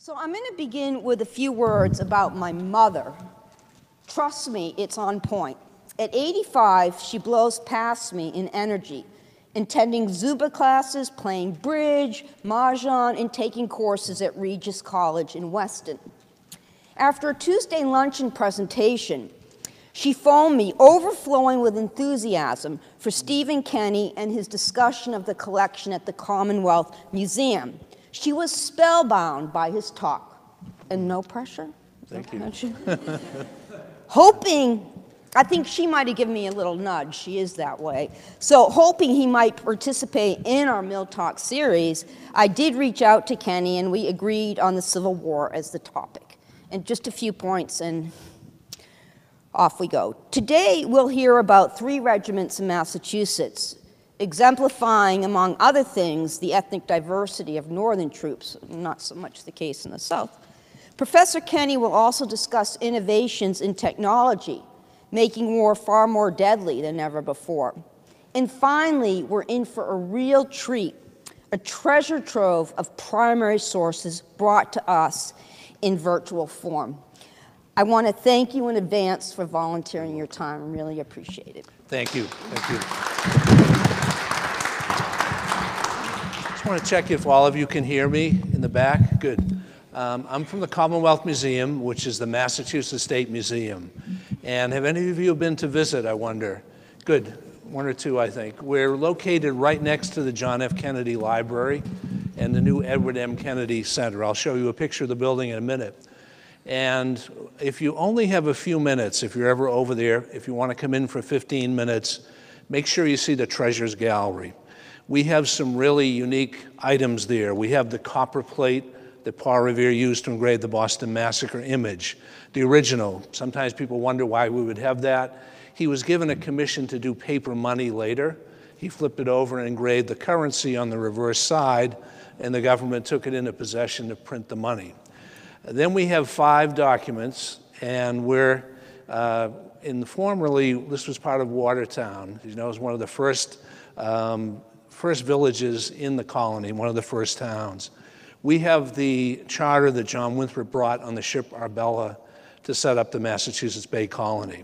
So I'm going to begin with a few words about my mother. Trust me, it's on point. At 85, she blows past me in energy, attending Zumba classes, playing bridge, mahjong, and taking courses at Regis College in Weston. After a Tuesday luncheon presentation, she phoned me, overflowing with enthusiasm for Stephen Kenney and his discussion of the collection at the Commonwealth Museum. She was spellbound by his talk. And no pressure? Thank you. Hoping, I think she might have given me a little nudge, she is that way. So hoping he might participate in our Mill Talk series, I did reach out to Kenney and we agreed on the Civil War as the topic. And just a few points and off we go. Today we'll hear about 3 regiments in Massachusetts, exemplifying, among other things, the ethnic diversity of northern troops, not so much the case in the South. Professor Kenney will also discuss innovations in technology, making war far more deadly than ever before. And finally, we're in for a real treat, a treasure trove of primary sources brought to us in virtual form. I want to thank you in advance for volunteering your time. I really appreciate it. Thank you. Thank you. Just want to check if all of you can hear me in the back. Good. I'm from the Commonwealth Museum, which is the Massachusetts State Museum. And have any of you been to visit, I wonder? Good. 1 or 2, I think. We're located right next to the John F. Kennedy Library and the new Edward M. Kennedy Center. I'll show you a picture of the building in a minute. And if you only have a few minutes, if you're ever over there, if you want to come in for 15 minutes, make sure you see the Treasures Gallery. We have some really unique items there. We have the copper plate that Paul Revere used to engrave the Boston Massacre image, the original. Sometimes people wonder why we would have that. He was given a commission to do paper money later. He flipped it over and engraved the currency on the reverse side, and the government took it into possession to print the money. Then we have 5 documents, and we're formerly, this was part of Watertown. You know, it was one of the first villages in the colony, one of the first towns. We have the charter that John Winthrop brought on the ship Arbella to set up the Massachusetts Bay Colony.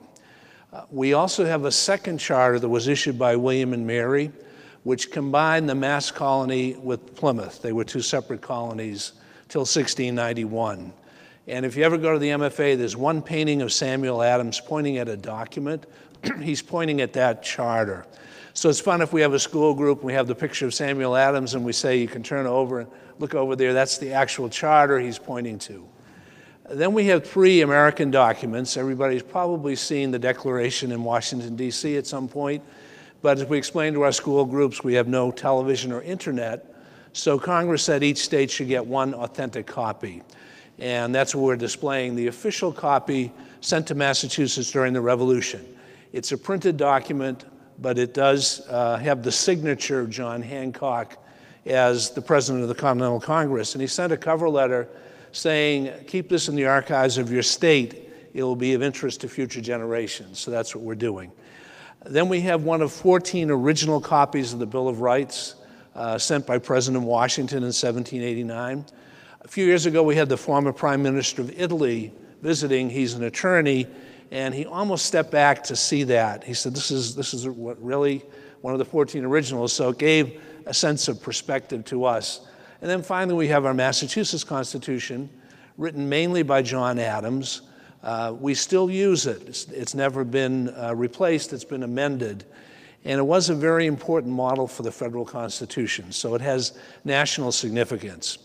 We also have a second charter that was issued by William and Mary, which combined the Mass colony with Plymouth. They were 2 separate colonies till 1691. And if you ever go to the MFA, there's one painting of Samuel Adams pointing at a document. He's pointing at that charter. So it's fun if we have a school group and we have the picture of Samuel Adams and we say, you can turn over and look over there, that's the actual charter he's pointing to. Then we have 3 American documents. Everybody's probably seen the Declaration in Washington, D.C. at some point. But as we explained to our school groups, we have no television or internet. So Congress said each state should get 1 authentic copy. And that's what we're displaying, the official copy sent to Massachusetts during the Revolution. It's a printed document, but it does have the signature of John Hancock as the President of the Continental Congress. And he sent a cover letter saying, keep this in the archives of your state. It will be of interest to future generations. So that's what we're doing. Then we have one of 14 original copies of the Bill of Rights sent by President Washington in 1789. A few years ago, we had the former Prime Minister of Italy visiting. He's an attorney, and he almost stepped back to see that. He said, this is what really one of the 14 originals, so it gave a sense of perspective to us. And then finally, we have our Massachusetts Constitution, written mainly by John Adams. We still use it. It's never been replaced. It's been amended. And it was a very important model for the federal Constitution, so it has national significance.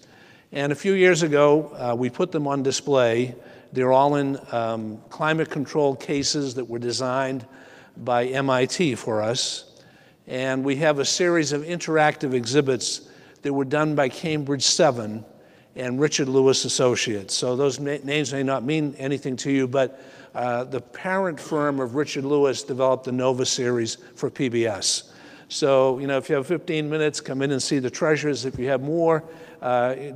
And a few years ago, we put them on display. They're all in climate-controlled cases that were designed by MIT for us. And we have a series of interactive exhibits that were done by Cambridge 7 and Richard Lewis Associates. So those names may not mean anything to you, but the parent firm of Richard Lewis developed the Nova series for PBS. So, you know, if you have 15 minutes, come in and see the treasures. If you have more,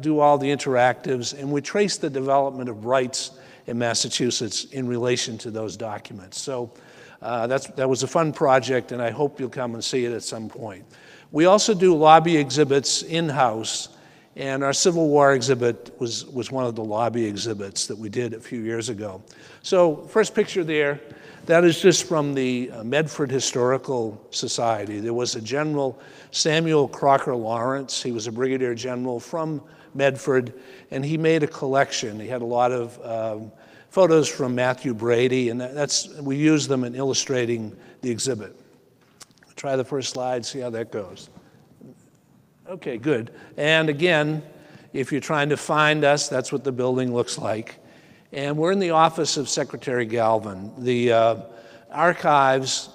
do all the interactives. And we trace the development of rights in Massachusetts in relation to those documents. So that was a fun project, and I hope you'll come and see it at some point. We also do lobby exhibits in-house, And our Civil War exhibit was one of the lobby exhibits that we did a few years ago. So first picture there, that is just from the Medford Historical Society. There was a General Samuel Crocker Lawrence. He was a brigadier general from Medford, and he made a collection. He had a lot of photos from Matthew Brady, and we used them in illustrating the exhibit. Try the first slide, see how that goes. Okay, good. And again, if you're trying to find us, that's what the building looks like. And we're in the office of Secretary Galvin. The archives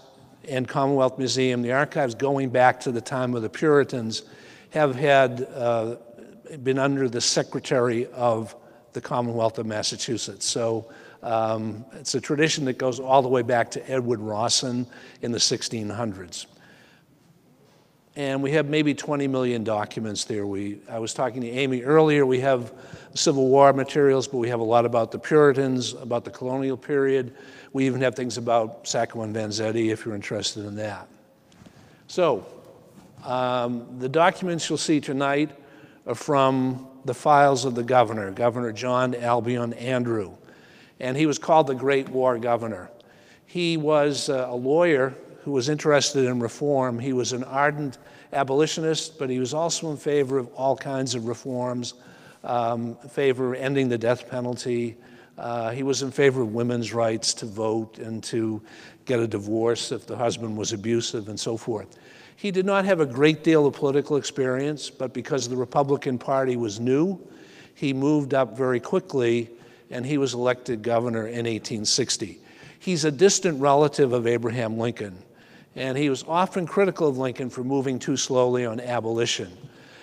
and Commonwealth Museum, the archives going back to the time of the Puritans, have been under the Secretary of the Commonwealth of Massachusetts. So it's a tradition that goes all the way back to Edward Rawson in the 1600s. And we have maybe 20 million documents there. I was talking to Amy earlier, we have Civil War materials, but we have a lot about the Puritans, about the colonial period. We even have things about Sacco and Vanzetti, if you're interested in that. So, the documents you'll see tonight are from the files of the governor, Governor John Albion Andrew. And he was called the Great War Governor. He was a lawyer who was interested in reform. He was an ardent abolitionist, but he was also in favor of all kinds of reforms, in favor of ending the death penalty. He was in favor of women's rights to vote and to get a divorce if the husband was abusive and so forth. He did not have a great deal of political experience, but because the Republican Party was new, he moved up very quickly, and he was elected governor in 1860. He's a distant relative of Abraham Lincoln, and he was often critical of Lincoln for moving too slowly on abolition.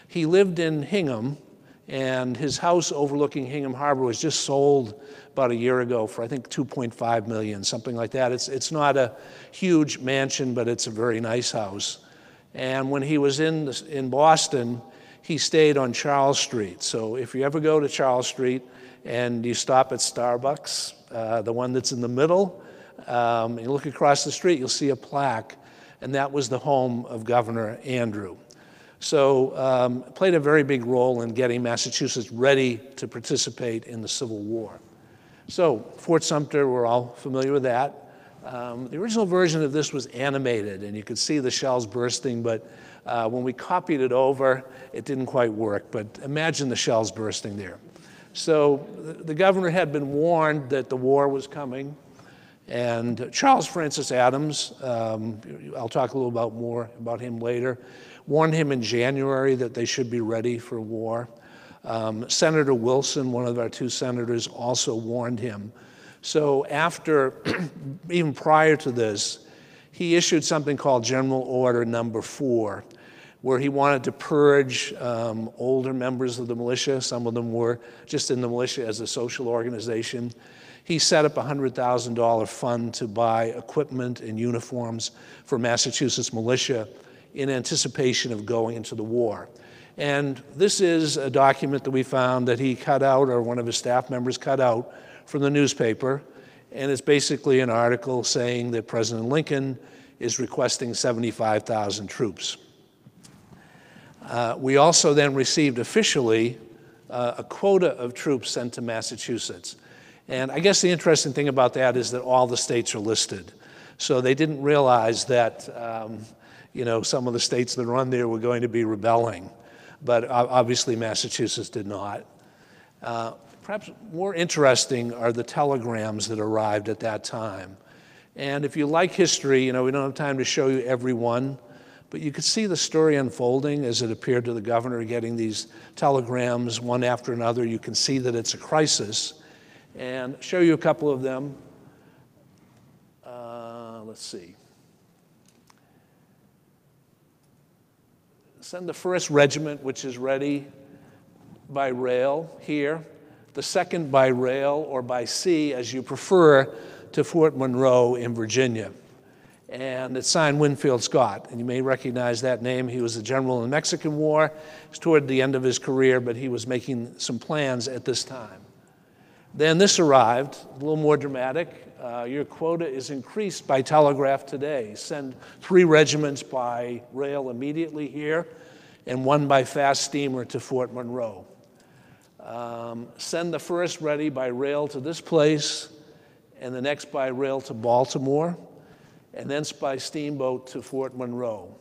He lived in Hingham, and his house overlooking Hingham Harbor was just sold about a year ago for, I think, $2.5 million, something like that. It's not a huge mansion, but it's a very nice house. And when he was in Boston, he stayed on Charles Street. So if you ever go to Charles Street and you stop at Starbucks, the one that's in the middle, and you look across the street, you'll see a plaque, and that was the home of Governor Andrew. So played a very big role in getting Massachusetts ready to participate in the Civil War. So Fort Sumter, we're all familiar with that. The original version of this was animated, and you could see the shells bursting, but when we copied it over, it didn't quite work. But imagine the shells bursting there. So the governor had been warned that the war was coming, and Charles Francis Adams, I'll talk a little more about him later, warned him in January that they should be ready for war. Senator Wilson, one of our two senators, also warned him. So after, even prior to this, he issued something called General Order Number 4, where he wanted to purge older members of the militia. Some of them were just in the militia as a social organization. He set up a $100,000 fund to buy equipment and uniforms for Massachusetts militia in anticipation of going into the war. And this is a document that we found that he cut out, or one of his staff members cut out, from the newspaper, and it's basically an article saying that President Lincoln is requesting 75,000 troops. We also then received officially a quota of troops sent to Massachusetts. And I guess the interesting thing about that is that all the states are listed. So they didn't realize that some of the states that are on there were going to be rebelling, but obviously Massachusetts did not. Perhaps more interesting are the telegrams that arrived at that time. And if you like history, we don't have time to show you every one, but you could see the story unfolding as it appeared to the governor, getting these telegrams one after another. You can see that it's a crisis. And show you a couple of them. Let's see. Send the 1st Regiment, which is ready by rail here. The 2nd by rail or by sea, as you prefer, to Fort Monroe in Virginia. And it's signed Winfield Scott, and you may recognize that name. He was a general in the Mexican War. It's toward the end of his career, but he was making some plans at this time. Then this arrived, a little more dramatic. Your quota is increased by telegraph today. Send 3 regiments by rail immediately here. and one by fast steamer to Fort Monroe. Send the first ready by rail to this place, and the next by rail to Baltimore, and then by steamboat to Fort Monroe.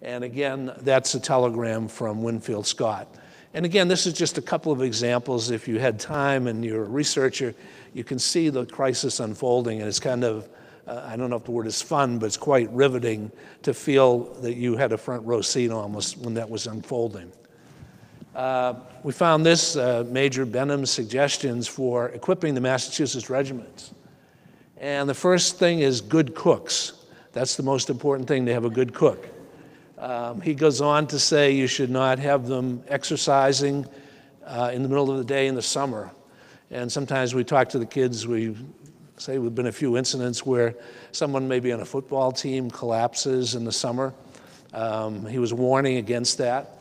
And again, that's a telegram from Winfield Scott. And again, this is just a couple of examples. If you had time and you're a researcher, you can see the crisis unfolding, and it's kind of, I don't know if the word is fun, but it's quite riveting to feel that you had a front row seat almost when that was unfolding. We found this, Major Benham's suggestions for equipping the Massachusetts regiments. And the first thing is good cooks. That's the most important thing, to have a good cook. He goes on to say you should not have them exercising in the middle of the day in the summer. And sometimes we talk to the kids, we say we've been a few incidents where someone maybe on a football team collapses in the summer. He was warning against that.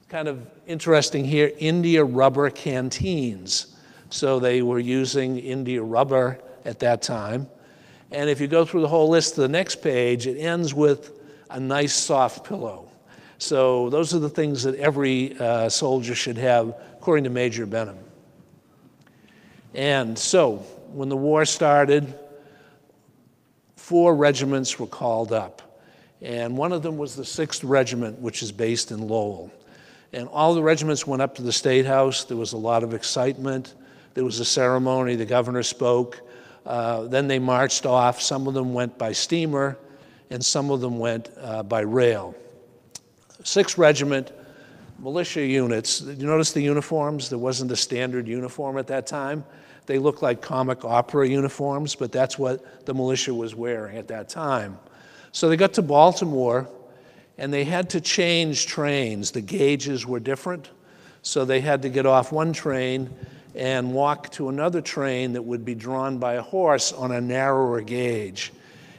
Kind of interesting here, India rubber canteens. So they were using India rubber at that time. And if you go through the whole list to the next page, it ends with a nice soft pillow. So those are the things that every soldier should have, according to Major Benham. And so when the war started, 4 regiments were called up. And one of them was the 6th Regiment, which is based in Lowell. And all the regiments went up to the State House. There was a lot of excitement. There was a ceremony. The governor spoke. Then they marched off. Some of them went by steamer, and some of them went by rail. 6th Regiment, militia units. Did you notice the uniforms? There wasn't a standard uniform at that time. They looked like comic opera uniforms, but that's what the militia was wearing at that time. So they got to Baltimore, and they had to change trains. The gauges were different, so they had to get off one train and walk to another train that would be drawn by a horse on a narrower gauge.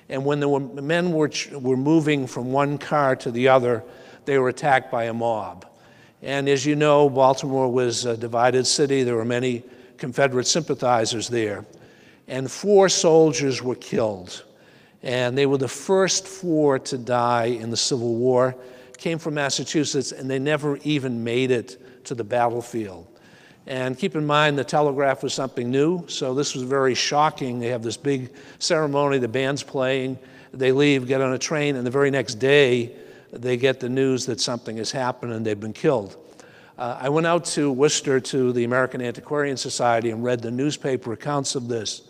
And when the men were moving from one car to the other, they were attacked by a mob. And as you know, Baltimore was a divided city. There were many Confederate sympathizers there. And 4 soldiers were killed. And they were the first 4 to die in the Civil War, came from Massachusetts, and they never even made it to the battlefield. And keep in mind, the telegraph was something new, so this was very shocking. They have this big ceremony, the band's playing, they leave, get on a train, and the very next day, they get the news that something has happened and they've been killed. I went out to Worcester to the American Antiquarian Society and read the newspaper accounts of this.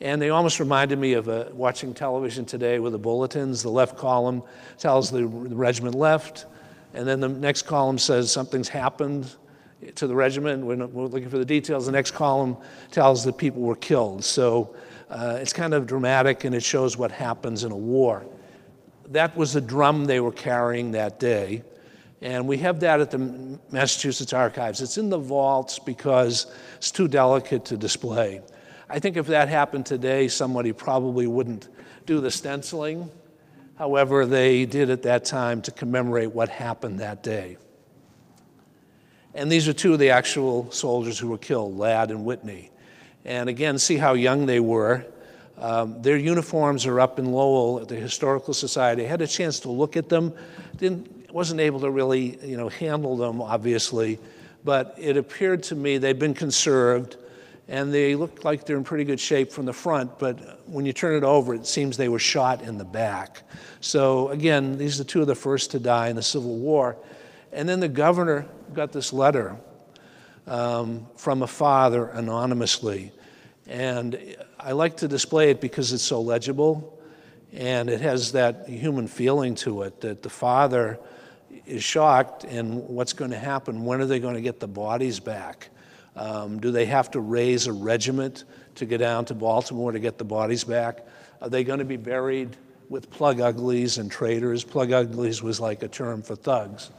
And they almost reminded me of watching television today with the bulletins. The left column tells the regiment left, and then the next column says something's happened to the regiment. We're looking for the details. The next column tells that people were killed. So it's kind of dramatic, and it shows what happens in a war. That was the drum they were carrying that day. And we have that at the Massachusetts Archives. It's in the vaults because it's too delicate to display. I think if that happened today, somebody probably wouldn't do the stenciling. However, they did at that time to commemorate what happened that day. And these are 2 of the actual soldiers who were killed, Ladd and Whitney. And again, see how young they were. Their uniforms are up in Lowell at the Historical Society. I had a chance to look at them. Wasn't able to really, handle them, obviously, but it appeared to me they'd been conserved, and they look like they're in pretty good shape from the front, but when you turn it over, it seems they were shot in the back. So again, these are 2 of the first to die in the Civil War. And then the governor got this letter from a father anonymously, and I like to display it because it's so legible, and it has that human feeling to it, that the father is shocked, and what's going to happen? When are they going to get the bodies back? Do they have to raise a regiment to get down to Baltimore to get the bodies back? Are they going to be buried with plug uglies and traitors? Plug uglies was like a term for thugs.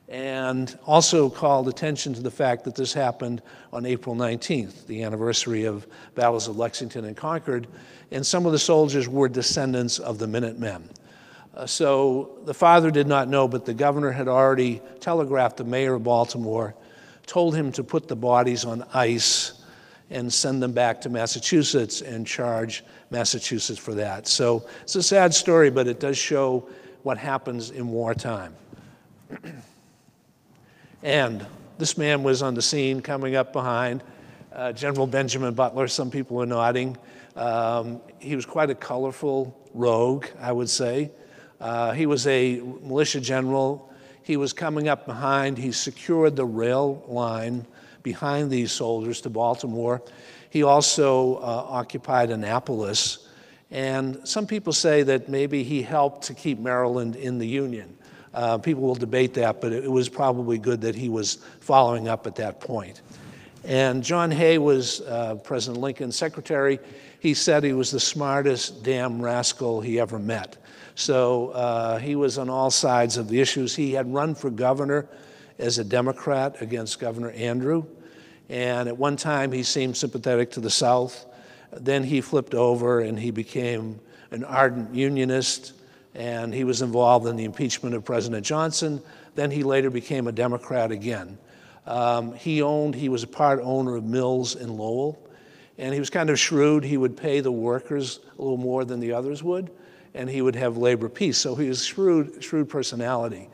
And also called attention to the fact that this happened on April 19th, the anniversary of battles of Lexington and Concord, and some of the soldiers were descendants of the Minutemen. So the father did not know, but the governor had already telegraphed the mayor of Baltimore, told him to put the bodies on ice and send them back to Massachusetts and charge Massachusetts for that. So it's a sad story, but it does show what happens in wartime. And this man was on the scene coming up behind General Benjamin Butler. Some people are nodding. He was quite a colorful rogue, I would say. He was a militia general. He was coming up behind. He secured the rail line behind these soldiers to Baltimore. He also occupied Annapolis. And some people say that maybe he helped to keep Maryland in the Union. People will debate that, but it was probably good that he was following up at that point. And John Hay was President Lincoln's secretary. He said he was the smartest damn rascal he ever met. So he was on all sides of the issues. He had run for governor as a Democrat against Governor Andrew. And at one time, he seemed sympathetic to the South. Then he flipped over and he became an ardent Unionist. And he was involved in the impeachment of President Johnson. Then he later became a Democrat again. He was a part owner of mills in Lowell. And he was kind of shrewd. He would pay the workers a little more than the others would. And he would have labor peace. So he was shrewd personality.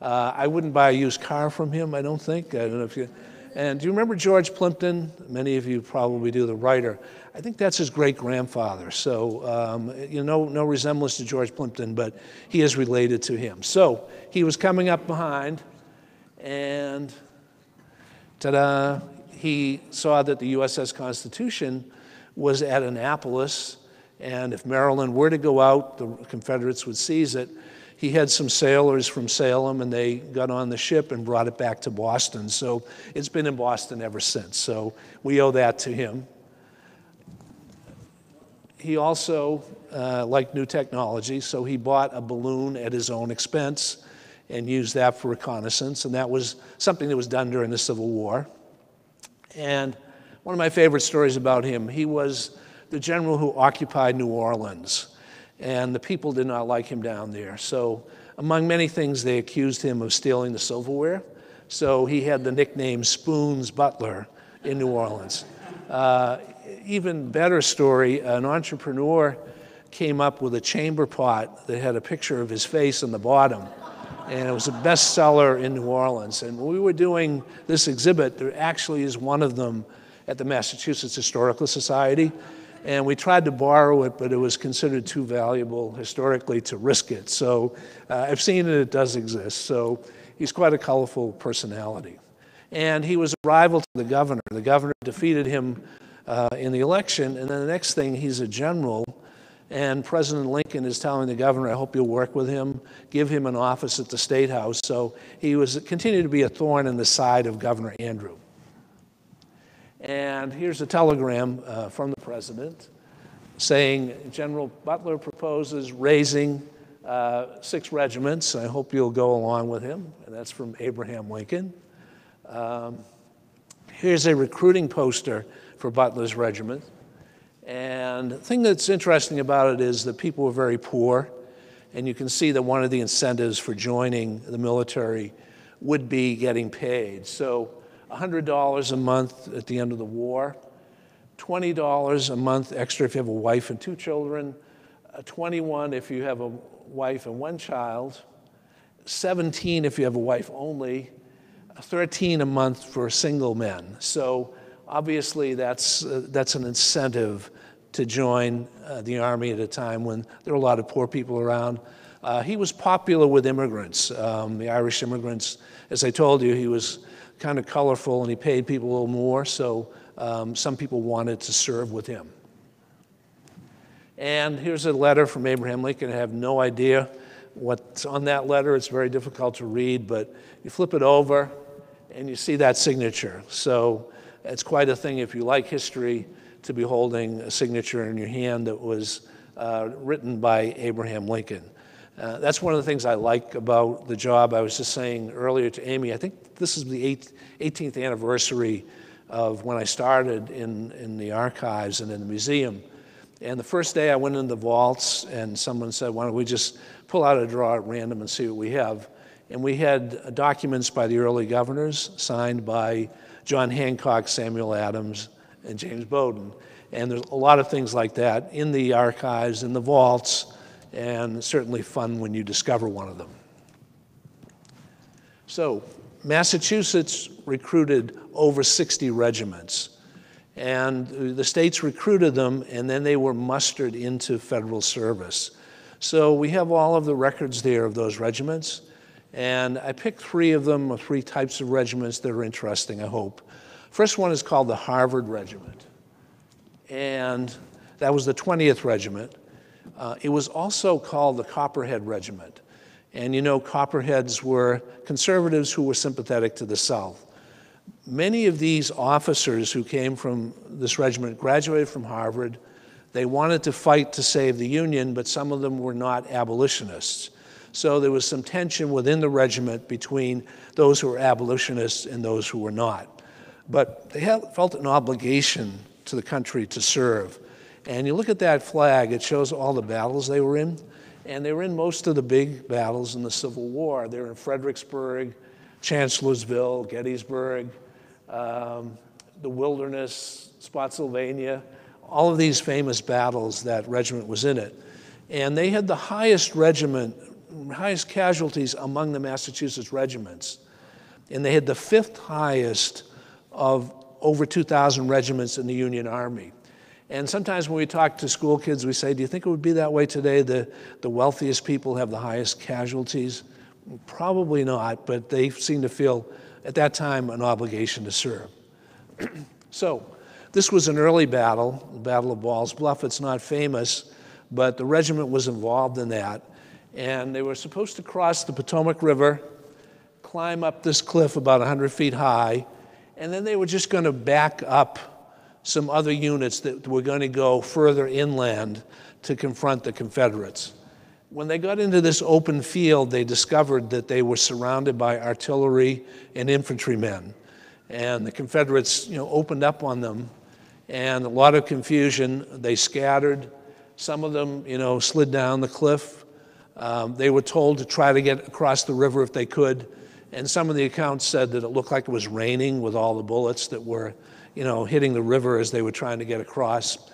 I wouldn't buy a used car from him, I don't think. I don't know if you. And do you remember George Plimpton? Many of you probably do, the writer. I think that's his great-grandfather. So no resemblance to George Plimpton, but he is related to him. So he was coming up behind, and ta-da, he saw that the USS Constitution was at Annapolis, and if Maryland were to go out, the Confederates would seize it. He had some sailors from Salem, and they got on the ship and brought it back to Boston. So it's been in Boston ever since. So we owe that to him. He also liked new technology, so he bought a balloon at his own expense and used that for reconnaissance, and that was something that was done during the Civil War. And one of my favorite stories about him, he was the general who occupied New Orleans. And the people did not like him down there. So among many things, they accused him of stealing the silverware. So he had the nickname Spoons Butler in New Orleans. Even better story, an entrepreneur came up with a chamber pot that had a picture of his face on the bottom. And it was a bestseller in New Orleans. And when we were doing this exhibit, there actually is one of them at the Massachusetts Historical Society. And we tried to borrow it, but it was considered too valuable historically to risk it. So I've seen it does exist. So he's quite a colorful personality. And he was a rival to the governor. The governor defeated him in the election, and then the next thing, he's a general, and President Lincoln is telling the governor, I hope you'll work with him, give him an office at the State House. So he continued to be a thorn in the side of Governor Andrew. And here's a telegram from the president saying, General Butler proposes raising 6 regiments. I hope you'll go along with him. And that's from Abraham Lincoln. Here's a recruiting poster for Butler's regiment. And the thing that's interesting about it is that people were very poor. And you can see that one of the incentives for joining the military would be getting paid. So $100 a month at the end of the war, $20 a month extra if you have a wife and 2 children, $21 if you have a wife and 1 child, $17 if you have a wife only, $13 a month for single men. So obviously that's an incentive to join the Army at a time when there were a lot of poor people around. He was popular with immigrants, the Irish immigrants. As I told you, he was kind of colorful and he paid people a little more, so some people wanted to serve with him. And here's a letter from Abraham Lincoln. I have no idea what's on that letter. It's very difficult to read, but you flip it over and you see that signature. So it's quite a thing if you like history to be holding a signature in your hand that was written by Abraham Lincoln. That's one of the things I like about the job. I was just saying earlier to Amy, I think this is the 18th anniversary of when I started in the archives and in the museum. And the first day I went in the vaults and someone said, why don't we just pull out a drawer at random and see what we have. And we had documents by the early governors signed by John Hancock, Samuel Adams, and James Bowdoin. And there's a lot of things like that in the archives, in the vaults, and certainly fun when you discover one of them. So Massachusetts recruited over 60 regiments. And the states recruited them, and then they were mustered into federal service. So we have all of the records there of those regiments. And I picked three of them, or three types of regiments that are interesting, I hope. First one is called the Harvard Regiment. And that was the 20th Regiment. It was also called the Copperhead Regiment. And you know, Copperheads were conservatives who were sympathetic to the South. Many of these officers who came from this regiment graduated from Harvard. They wanted to fight to save the Union, but some of them were not abolitionists. So there was some tension within the regiment between those who were abolitionists and those who were not. But they felt an obligation to the country to serve. And you look at that flag, it shows all the battles they were in. And they were in most of the big battles in the Civil War. They were in Fredericksburg, Chancellorsville, Gettysburg, the Wilderness, Spotsylvania, all of these famous battles, that regiment was in it. And they had the highest casualties among the Massachusetts regiments. And they had the fifth highest of over 2,000 regiments in the Union Army. And sometimes when we talk to school kids, we say, do you think it would be that way today? The wealthiest people have the highest casualties? Probably not, but they seem to feel at that time an obligation to serve. So this was an early battle, the Battle of Ball's Bluff. It's not famous, but the regiment was involved in that. And they were supposed to cross the Potomac River, climb up this cliff about 100 feet high, and then they were just going to back up some other units that were going to go further inland to confront the Confederates. When they got into this open field, they discovered that they were surrounded by artillery and infantrymen. And the Confederates, opened up on them, and a lot of confusion. They scattered. Some of them, slid down the cliff. They were told to try to get across the river if they could. And some of the accounts said that it looked like it was raining with all the bullets that were hitting the river as they were trying to get across.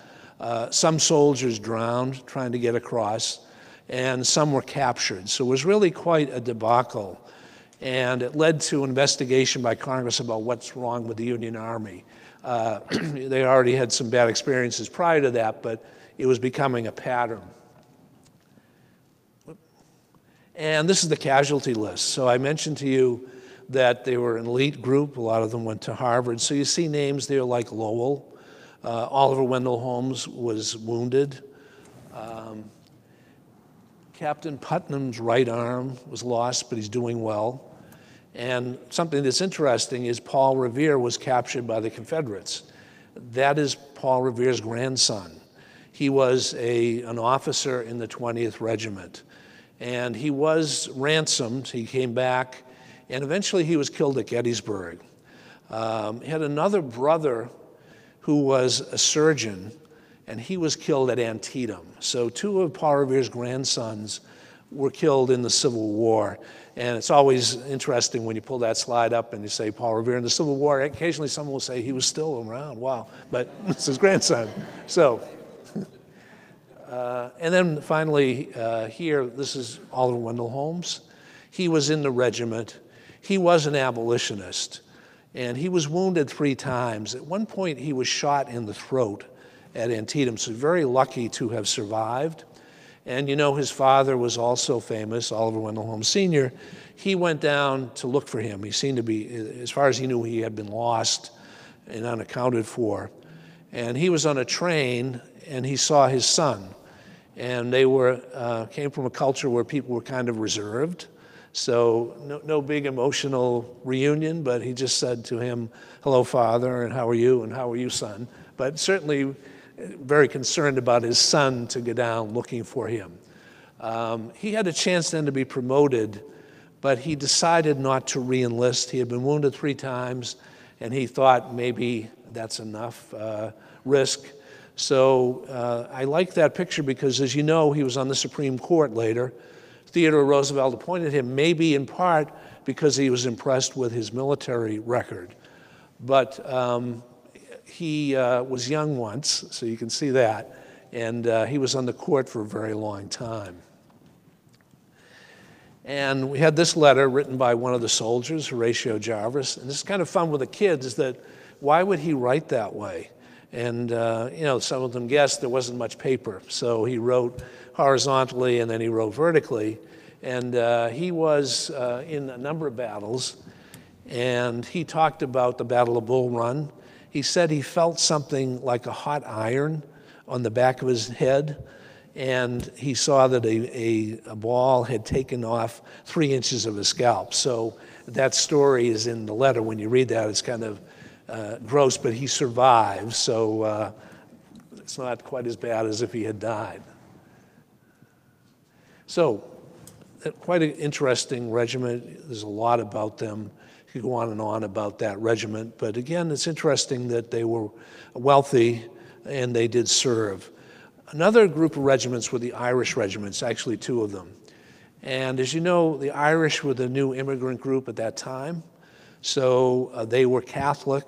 Some soldiers drowned trying to get across, and some were captured. So it was really quite a debacle. And it led to an investigation by Congress about what's wrong with the Union Army. They already had some bad experiences prior to that, but it was becoming a pattern. And this is the casualty list. So I mentioned to you that they were an elite group. A lot of them went to Harvard. So you see names there like Lowell. Oliver Wendell Holmes was wounded. Captain Putnam's right arm was lost, but he's doing well. And something that's interesting is Paul Revere was captured by the Confederates. That is Paul Revere's grandson. He was an officer in the 20th Regiment. And he was ransomed. He came back. And eventually he was killed at Gettysburg. He had another brother who was a surgeon, and he was killed at Antietam. So two of Paul Revere's grandsons were killed in the Civil War. And it's always interesting when you pull that slide up and you say Paul Revere in the Civil War. Occasionally someone will say he was still around. Wow. But it's his grandson. So, and then finally here, this is Oliver Wendell Holmes. He was in the regiment. He was an abolitionist, and he was wounded 3 times. At one point, he was shot in the throat at Antietam, so very lucky to have survived. And his father was also famous, Oliver Wendell Holmes Sr. He went down to look for him. He seemed to be, as far as he knew, he had been lost and unaccounted for. And he was on a train, and he saw his son. And they came from a culture where people were kind of reserved. So no big emotional reunion, but he just said to him, hello, father, and how are you, and how are you, son? But certainly very concerned about his son to go down looking for him. He had a chance then to be promoted, but he decided not to re-enlist. He had been wounded 3 times, and he thought maybe that's enough risk. So I like that picture because, as you know, he was on the Supreme Court later. Theodore Roosevelt appointed him, maybe in part because he was impressed with his military record. But he was young once, so you can see that, and he was on the court for a very long time. And we had this letter written by one of the soldiers, Horatio Jarvis. And this is kind of fun with the kids, is that why would he write that way? And, you know, some of them guessed there wasn't much paper. So he wrote horizontally and then he wrote vertically. And he was in a number of battles. And he talked about the Battle of Bull Run. He said he felt something like a hot iron on the back of his head. And he saw that a ball had taken off 3 inches of his scalp. So that story is in the letter. When you read that, it's kind of gross, but he survived. So it's not quite as bad as if he had died. So quite an interesting regiment. There's a lot about them. You could go on and on about that regiment. But again, it's interesting that they were wealthy and they did serve. Another group of regiments were the Irish regiments, actually 2 of them. And as you know, the Irish were the new immigrant group at that time. So they were Catholic.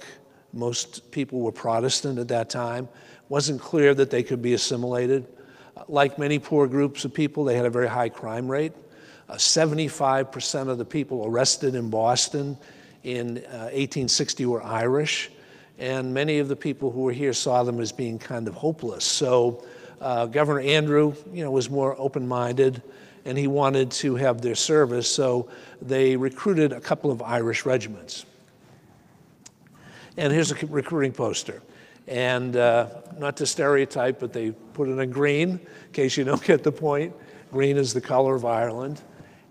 Most people were Protestant at that time. It wasn't clear that they could be assimilated. Like many poor groups of people, they had a very high crime rate. 75% of the people arrested in Boston in 1860 were Irish. And many of the people who were here saw them as being kind of hopeless. So Governor Andrew, was more open-minded, and he wanted to have their service, so they recruited a couple of Irish regiments. And here's a recruiting poster. And not to stereotype, but they put it in green, in case you don't get the point. Green is the color of Ireland.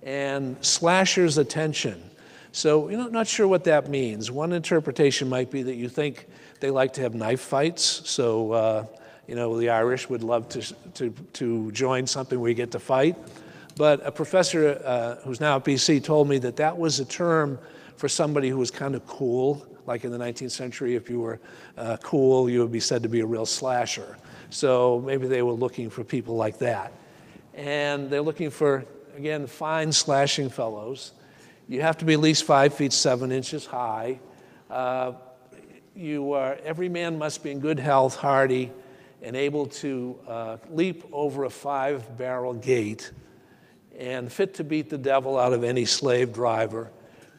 And slashers attention. So, not sure what that means. One interpretation might be that you think they like to have knife fights, so the Irish would love to join something where you get to fight. But a professor who's now at BC told me that that was a term for somebody who was kind of cool. Like in the 19th century, if you were cool, you would be said to be a real slasher. So maybe they were looking for people like that. And they're looking for, again, fine slashing fellows. You have to be at least 5 feet 7 inches high. Every man must be in good health, hardy, and able to leap over a 5-barrel gate and fit to beat the devil out of any slave driver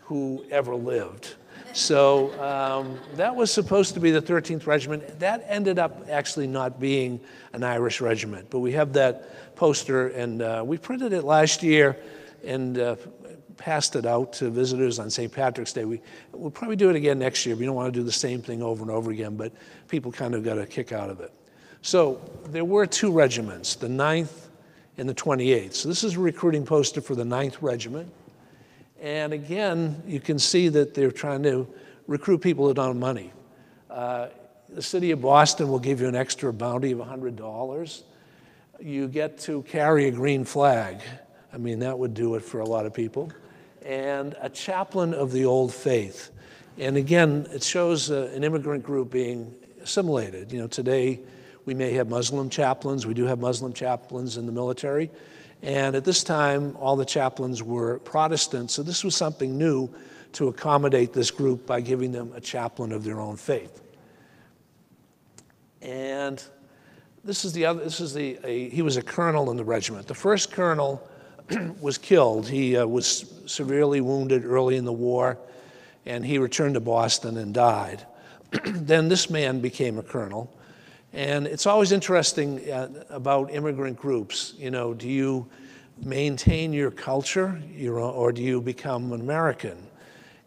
who ever lived. So that was supposed to be the 13th Regiment. That ended up actually not being an Irish regiment, but we have that poster, and we printed it last year and passed it out to visitors on St. Patrick's Day. We'll probably do it again next year. We don't want to do the same thing over and over again, but people kind of got a kick out of it. So there were 2 regiments, the 9th and the 28th. So this is a recruiting poster for the 9th Regiment. And again, you can see that they're trying to recruit people that don't have money. The city of Boston will give you an extra bounty of $100. You get to carry a green flag. I mean, that would do it for a lot of people. And a chaplain of the old faith. And again, it shows an immigrant group being assimilated. Today we may have Muslim chaplains. We do have Muslim chaplains in the military. And at this time, all the chaplains were Protestant, so this was something new to accommodate this group by giving them a chaplain of their own faith. And he was a colonel in the regiment. The first colonel was killed. He was severely wounded early in the war, and he returned to Boston and died. Then this man became a colonel. And it's always interesting about immigrant groups. Do you maintain your culture, or do you become an American?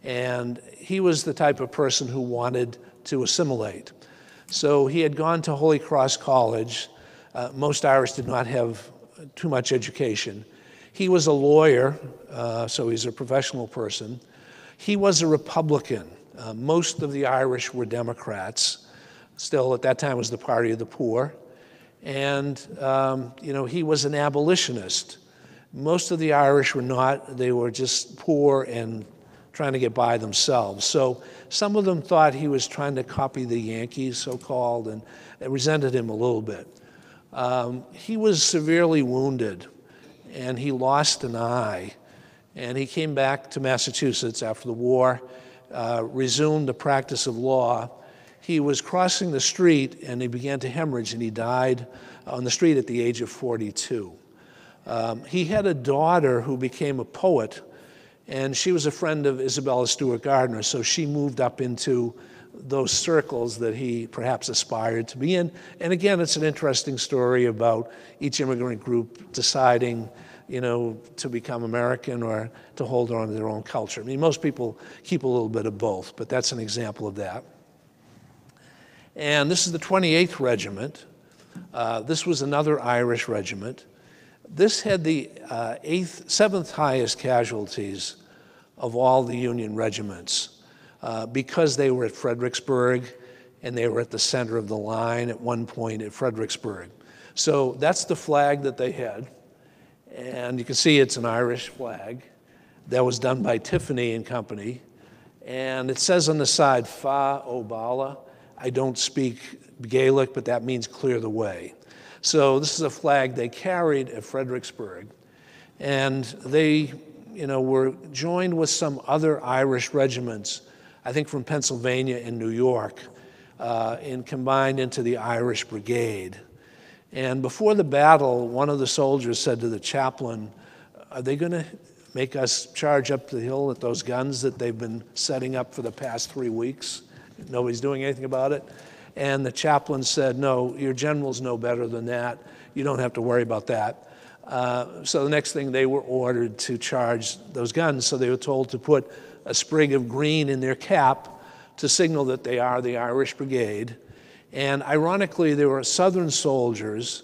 And he was the type of person who wanted to assimilate. So he had gone to Holy Cross College. Most Irish did not have too much education. He was a lawyer, so he's a professional person. He was a Republican. Most of the Irish were Democrats. Still, at that time, was the party of the poor. And, he was an abolitionist. Most of the Irish were not. They were just poor and trying to get by themselves. So some of them thought he was trying to copy the Yankees, so-called, and they resented him a little bit. He was severely wounded, and he lost an eye. And he came back to Massachusetts after the war, resumed the practice of law. He was crossing the street and he began to hemorrhage, and he died on the street at the age of 42. He had a daughter who became a poet, and she was a friend of Isabella Stewart Gardner, so she moved up into those circles that he perhaps aspired to be in. And again, it's an interesting story about each immigrant group deciding, to become American or to hold on to their own culture. I mean, most people keep a little bit of both, but that's an example of that. And this is the 28th Regiment. This was another Irish regiment. This had the 7th highest casualties of all the Union regiments because they were at Fredericksburg and they were at the center of the line at one point at Fredericksburg. So that's the flag that they had. And you can see it's an Irish flag that was done by Tiffany and Company. And it says on the side, Fa Obala. I don't speak Gaelic, but that means clear the way. So this is a flag they carried at Fredericksburg. And they, were joined with some other Irish regiments, I think from Pennsylvania and New York, and combined into the Irish Brigade. And before the battle, one of the soldiers said to the chaplain, are they going to make us charge up the hill with those guns that they've been setting up for the past 3 weeks? Nobody's doing anything about it. And the chaplain said, no, your generals know better than that. You don't have to worry about that. So the next thing, they were ordered to charge those guns. So they were told to put a sprig of green in their cap to signal that they are the Irish Brigade. And ironically, there were Southern soldiers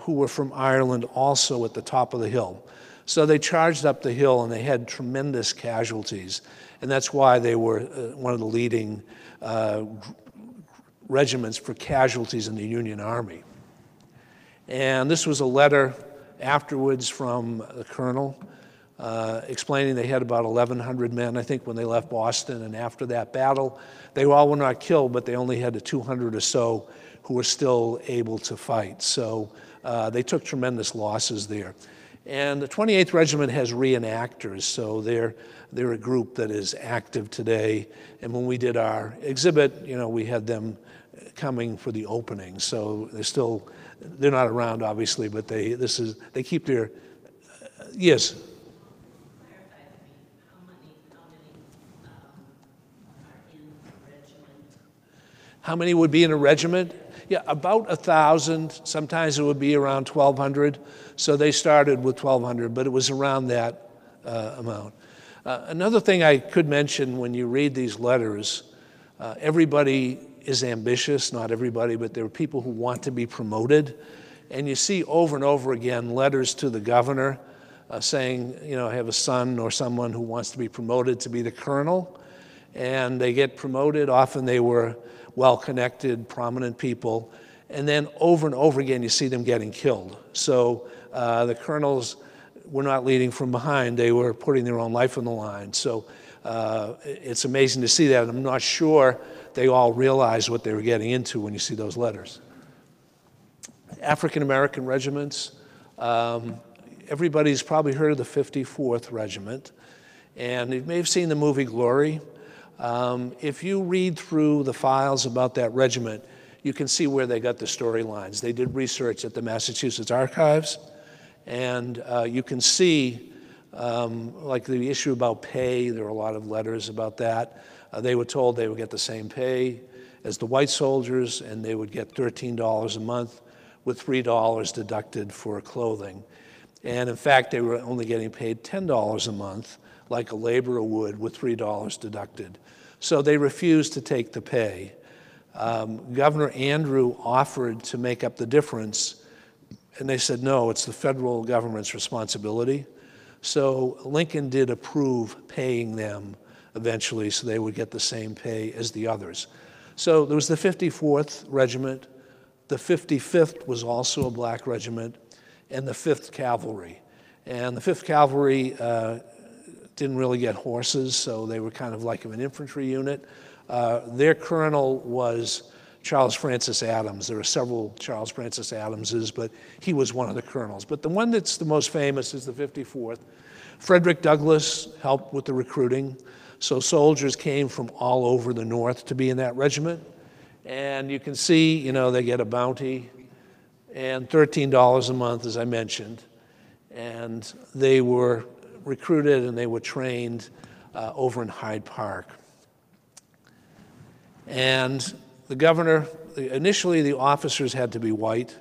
who were from Ireland also at the top of the hill. So they charged up the hill and they had tremendous casualties. And that's why they were one of the leading regiments for casualties in the Union Army. And this was a letter afterwards from the colonel explaining they had about 1,100 men, I think, when they left Boston. And after that battle, they all were not killed, but they only had the 200 or so who were still able to fight. So they took tremendous losses there. And the 28th Regiment has reenactors, so they're a group that is active today. And when we did our exhibit, we had them coming for the opening. So they're not around, obviously, but they keep their, yes? How many would be in a regiment? Yeah, about 1,000. Sometimes it would be around 1,200. So they started with 1,200, but it was around that amount. Another thing I could mention when you read these letters, everybody is ambitious, not everybody, but there are people who want to be promoted. And you see over and over again letters to the governor saying, I have a son or someone who wants to be promoted to be the colonel. And they get promoted. Often they were well-connected, prominent people. And then over and over again, you see them getting killed. So the colonels were not leading from behind. They were putting their own life on the line. So it's amazing to see that. I'm not sure they all realized what they were getting into when you see those letters. African-American regiments. Everybody's probably heard of the 54th Regiment. And you may have seen the movie Glory. If you read through the files about that regiment, you can see where they got the storylines. They did research at the Massachusetts Archives, and you can see, like the issue about pay, there were a lot of letters about that. They were told they would get the same pay as the white soldiers, and they would get $13 a month with $3 deducted for clothing. And in fact, they were only getting paid $10 a month, like a laborer would, with $3 deducted. So they refused to take the pay. Governor Andrew offered to make up the difference, and they said, no, it's the federal government's responsibility. So Lincoln did approve paying them eventually, so they would get the same pay as the others. So there was the 54th Regiment. The 55th was also a black regiment, and the 5th Cavalry. And the 5th Cavalry didn't really get horses, so they were kind of like an infantry unit. Their colonel was Charles Francis Adams. There are several Charles Francis Adamses, but he was one of the colonels. But the one that's the most famous is the 54th. Frederick Douglass helped with the recruiting, so soldiers came from all over the North to be in that regiment. And you can see, they get a bounty and $13 a month, as I mentioned. And they were recruited and they were trained over in Hyde Park. And the governor, initially the officers had to be white.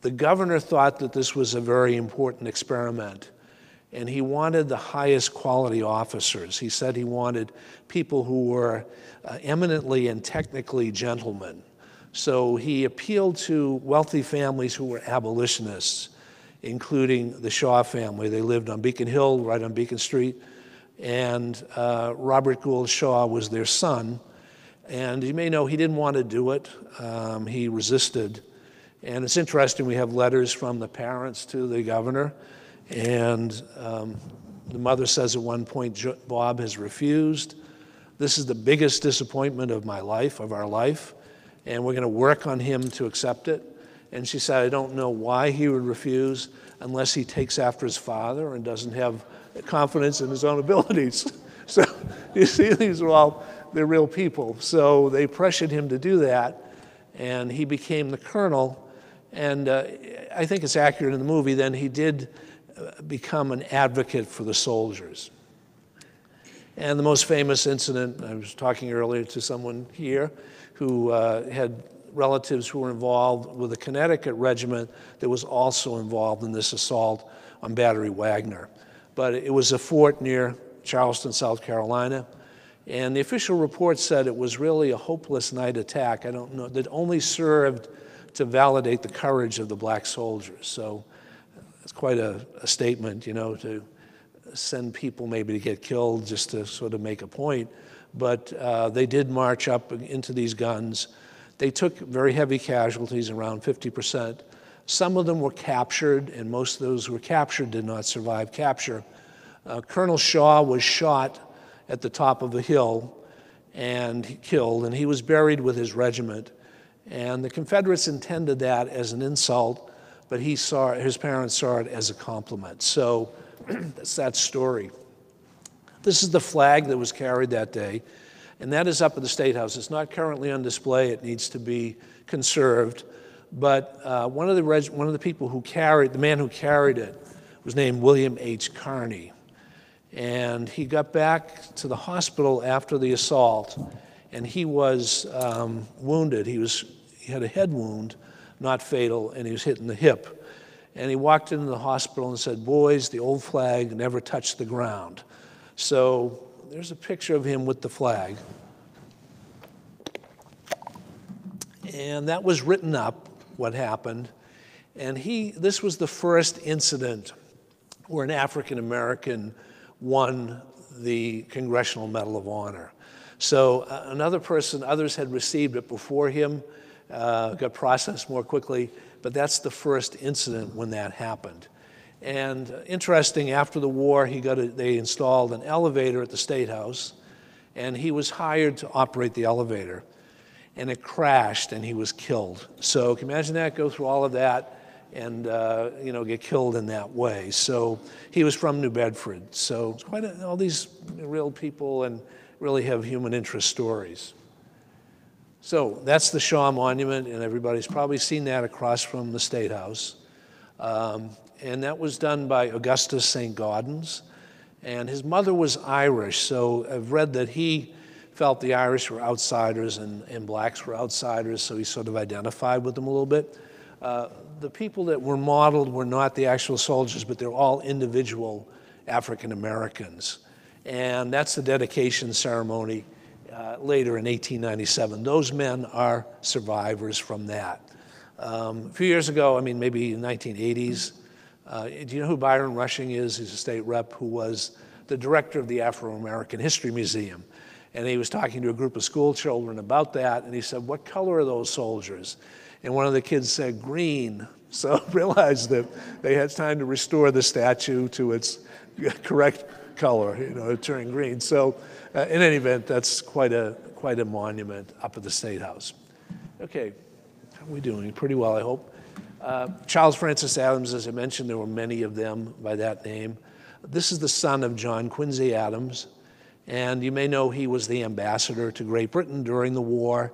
The governor thought that this was a very important experiment, and he wanted the highest quality officers. He said he wanted people who were eminently and technically gentlemen. So he appealed to wealthy families who were abolitionists, including the Shaw family. They lived on Beacon Hill, right on Beacon Street, and Robert Gould Shaw was their son. And you may know he didn't want to do it. He resisted. And it's interesting, we have letters from the parents to the governor, and the mother says at one point, Bob has refused. This is the biggest disappointment of my life, of our life, and we're going to work on him to accept it. And she said, I don't know why he would refuse unless he takes after his father and doesn't have confidence in his own abilities. So you see, these are all, they're real people. So they pressured him to do that, and he became the colonel. And I think it's accurate in the movie, then he did become an advocate for the soldiers. And the most famous incident, I was talking earlier to someone here who had relatives who were involved with a Connecticut regiment that was also involved in this assault on Battery Wagner. But it was a fort near Charleston, South Carolina, and the official report said it was really a hopeless night attack. I don't know, that only served to validate the courage of the black soldiers. So it's quite a statement, you know, to send people maybe to get killed just to sort of make a point. But they did march up into these guns. They took very heavy casualties, around 50%. Some of them were captured, and most of those who were captured did not survive capture. Colonel Shaw was shot at the top of a hill and killed, and he was buried with his regiment. And the Confederates intended that as an insult, but his parents saw it as a compliment. So that's that story. This is the flag that was carried that day, and that is up at the State House. It's not currently on display. It needs to be conserved. But one of the people who carried, the man who carried it, was named William H. Kearney. And he got back to the hospital after the assault, and he was wounded. He had a head wound, not fatal, and he was hit in the hip. And he walked into the hospital and said, boys, the old flag never touched the ground. So there's a picture of him with the flag. And that was written up, what happened. And this was the first incident where an African-American won the Congressional Medal of Honor. So others had received it before him, got processed more quickly, but that's the first incident when that happened. And interesting, after the war, they installed an elevator at the State House, and he was hired to operate the elevator. And it crashed, and he was killed. So can you imagine that, go through all of that, and get killed in that way. So he was from New Bedford. So it's quite all these real people and really have human interest stories. So that's the Shaw Monument, and everybody's probably seen that across from the State House. And that was done by Augustus St. Gaudens. And his mother was Irish, so I've read that he felt the Irish were outsiders and blacks were outsiders, so he sort of identified with them a little bit. The people that were modeled were not the actual soldiers, but they're all individual African Americans. And that's the dedication ceremony later in 1897. Those men are survivors from that. A few years ago, maybe in the 1980s, do you know who Byron Rushing is? He's a state rep who was the director of the Afro-American History Museum. And he was talking to a group of school children about that, and he said, what color are those soldiers? And one of the kids said, green. So I realized that they had time to restore the statue to its correct color, it turned green. So in any event, that's quite a monument up at the State House. Okay, how are we doing? Pretty well, I hope. Charles Francis Adams, as I mentioned, there were many of them by that name. This is the son of John Quincy Adams. And you may know he was the ambassador to Great Britain during the war.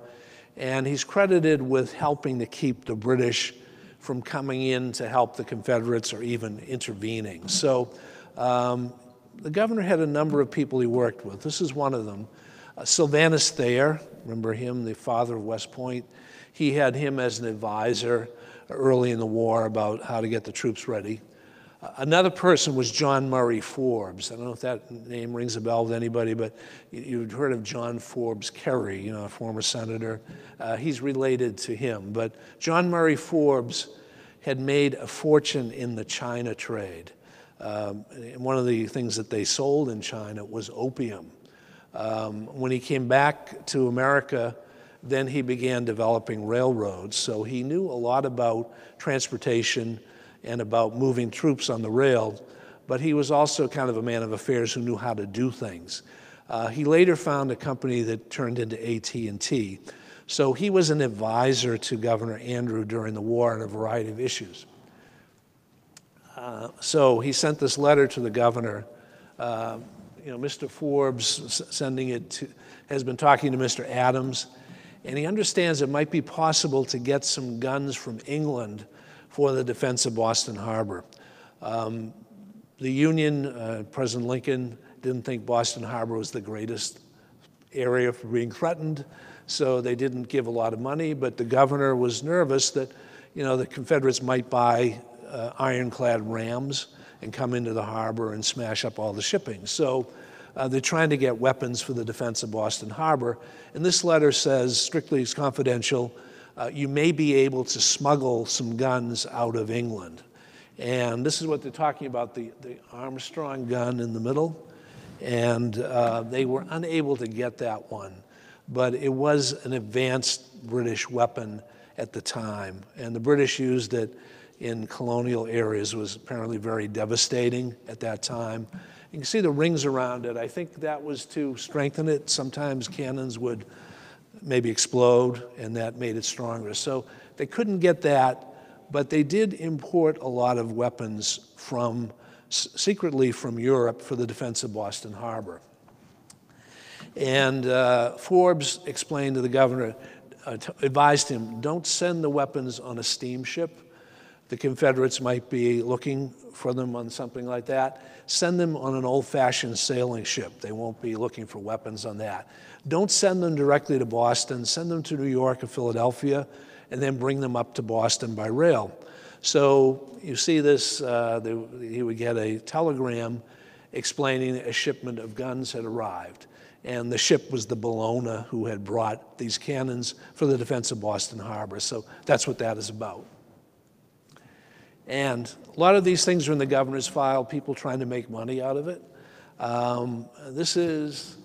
And he's credited with helping to keep the British from coming in to help the Confederates or even intervening. So the governor had a number of people he worked with. This is one of them. Sylvanus Thayer, remember him, the father of West Point? He had him as an advisor early in the war about how to get the troops ready. Another person was John Murray Forbes. I don't know if that name rings a bell with anybody, but you've heard of John Forbes Kerry, you know, a former senator. He's related to him. But John Murray Forbes had made a fortune in the China trade. And one of the things that they sold in China was opium. When he came back to America, then he began developing railroads. So he knew a lot about transportation and about moving troops on the rail, but he was also kind of a man of affairs who knew how to do things. He later found a company that turned into AT&T. So he was an advisor to Governor Andrew during the war on a variety of issues. So he sent this letter to the governor. You know, Mr. Forbes has been talking to Mr. Adams, and he understands it might be possible to get some guns from England for the defense of Boston Harbor. The Union, President Lincoln, didn't think Boston Harbor was the greatest area for being threatened, so they didn't give a lot of money, but the governor was nervous that, you know, the Confederates might buy ironclad rams and come into the harbor and smash up all the shipping. So they're trying to get weapons for the defense of Boston Harbor. And this letter says, strictly it's confidential, you may be able to smuggle some guns out of England. And this is what they're talking about, the Armstrong gun in the middle. And they were unable to get that one. But it was an advanced British weapon at the time. And the British used it in colonial areas. Was apparently very devastating at that time. You can see the rings around it. I think that was to strengthen it. Sometimes cannons would maybe explode, and that made it stronger. So they couldn't get that, but they did import a lot of weapons secretly from Europe for the defense of Boston Harbor. And Forbes explained to the governor, advised him, don't send the weapons on a steamship. The Confederates might be looking for them on something like that. Send them on an old-fashioned sailing ship. They won't be looking for weapons on that. Don't send them directly to Boston. Send them to New York or Philadelphia, and then bring them up to Boston by rail. So you see this, he would get a telegram explaining a shipment of guns had arrived. And the ship was the Bologna, who had brought these cannons for the defense of Boston Harbor. So that's what that is about. And a lot of these things are in the governor's file, people trying to make money out of it. This is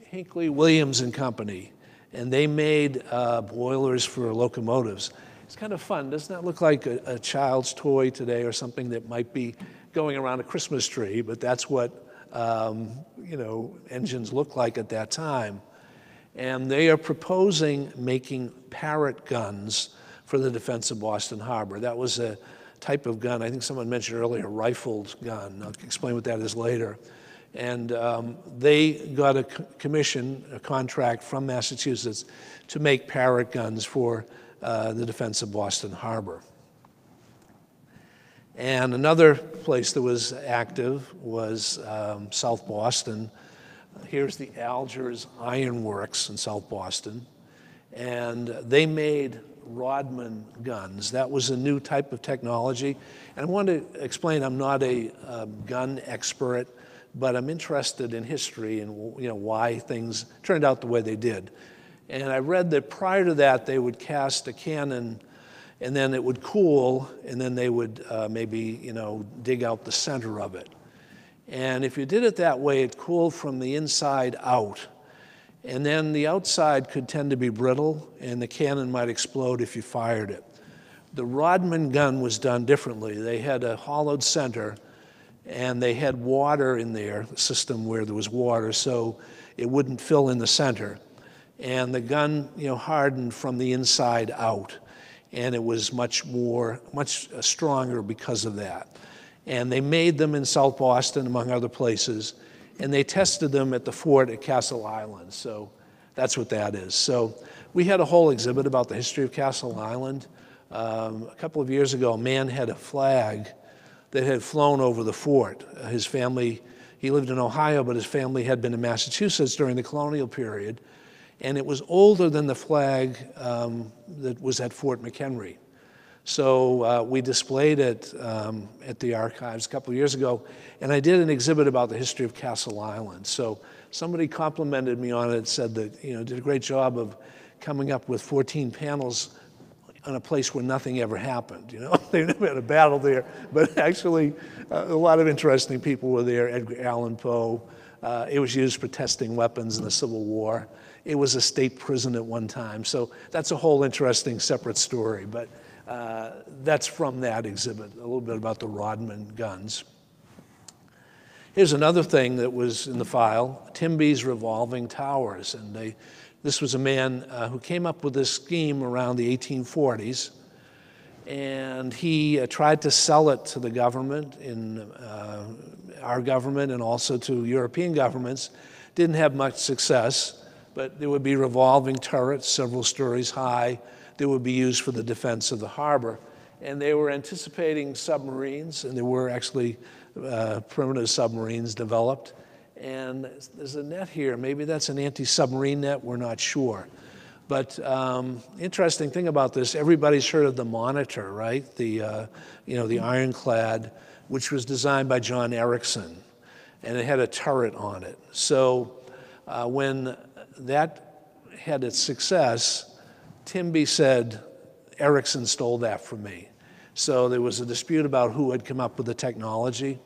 Hinckley Williams and Company, and they made boilers for locomotives. It's kind of fun. Doesn't that look like a child's toy today or something that might be going around a Christmas tree? But that's what you know, engines look like at that time. And they are proposing making Parrott guns for the defense of Boston Harbor. That was a type of gun, I think someone mentioned earlier, a rifled gun. I'll explain what that is later. And they got a commission, a contract from Massachusetts to make Parrott guns for the defense of Boston Harbor. And another place that was active was South Boston. Here's the Alger Ironworks in South Boston. And they made Rodman guns. That was a new type of technology. And I want to explain, I'm not a gun expert, but I'm interested in history and, you know, why things turned out the way they did. And I read that prior to that, they would cast a cannon, and then it would cool, and then they would maybe, you know, dig out the center of it. And if you did it that way, it cooled from the inside out. And then the outside could tend to be brittle, and the cannon might explode if you fired it. The Rodman gun was done differently. They had a hollowed center, and they had water in their system where there was water, so it wouldn't fill in the center. And the gun, you know, hardened from the inside out, and it was much stronger because of that. And they made them in South Boston, among other places, and they tested them at the fort at Castle Island. So that's what that is. So we had a whole exhibit about the history of Castle Island. A couple of years ago, a man had a flag that had flown over the fort. His family, he lived in Ohio, but his family had been in Massachusetts during the colonial period, and it was older than the flag that was at Fort McHenry. So we displayed it at the archives a couple of years ago, and I did an exhibit about the history of Castle Island. So somebody complimented me on it, said that, did a great job of coming up with 14 panels on a place where nothing ever happened. They never had a battle there, but actually a lot of interesting people were there. Edgar Allan Poe. It was used for testing weapons in the Civil War. It was a state prison at one time. So that's a whole interesting separate story, but that's from that exhibit, a little bit about the Rodman guns. Here's another thing that was in the file, Timby's revolving towers. And this was a man who came up with this scheme around the 1840s, and he tried to sell it to the government, in our government, and also to European governments. Didn't have much success, but there would be revolving turrets, several stories high, that would be used for the defense of the harbor. And they were anticipating submarines, and there were actually primitive submarines developed. And there's a net here. Maybe that's an anti-submarine net. We're not sure. But interesting thing about this, everybody's heard of the Monitor, right? The ironclad, which was designed by John Erickson, and it had a turret on it. So when that had its success, Timby said, Erickson stole that from me. So there was a dispute about who had come up with the technology.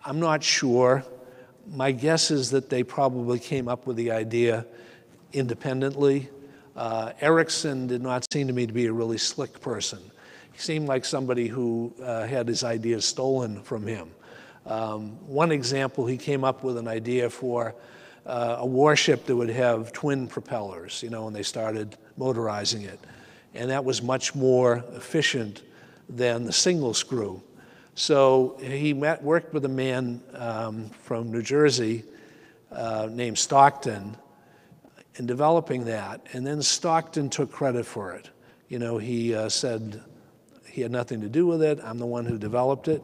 I'm not sure. My guess is that they probably came up with the idea independently. Erickson did not seem to me to be a really slick person. He seemed like somebody who had his ideas stolen from him. One example, he came up with an idea for a warship that would have twin propellers, when they started motorizing it. And that was much more efficient than the single screw. So he worked with a man from New Jersey named Stockton in developing that, and then Stockton took credit for it. He said he had nothing to do with it, I'm the one who developed it.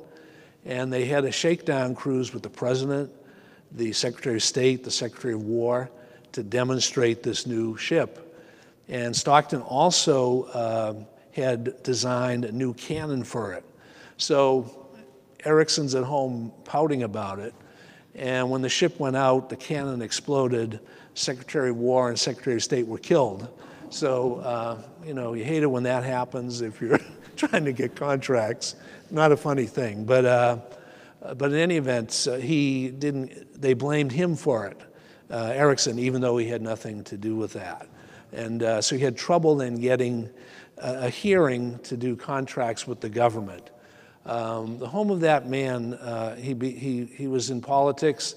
And they had a shakedown cruise with the President, the Secretary of State, the Secretary of War, to demonstrate this new ship. And Stockton also had designed a new cannon for it. So Erickson's at home pouting about it, and when the ship went out, the cannon exploded. Secretary of War and Secretary of State were killed. So, you hate it when that happens if you're trying to get contracts. Not a funny thing, but in any event, they blamed him for it, Erickson, even though he had nothing to do with that. And so he had trouble then getting a hearing to do contracts with the government. The home of that man, he was in politics.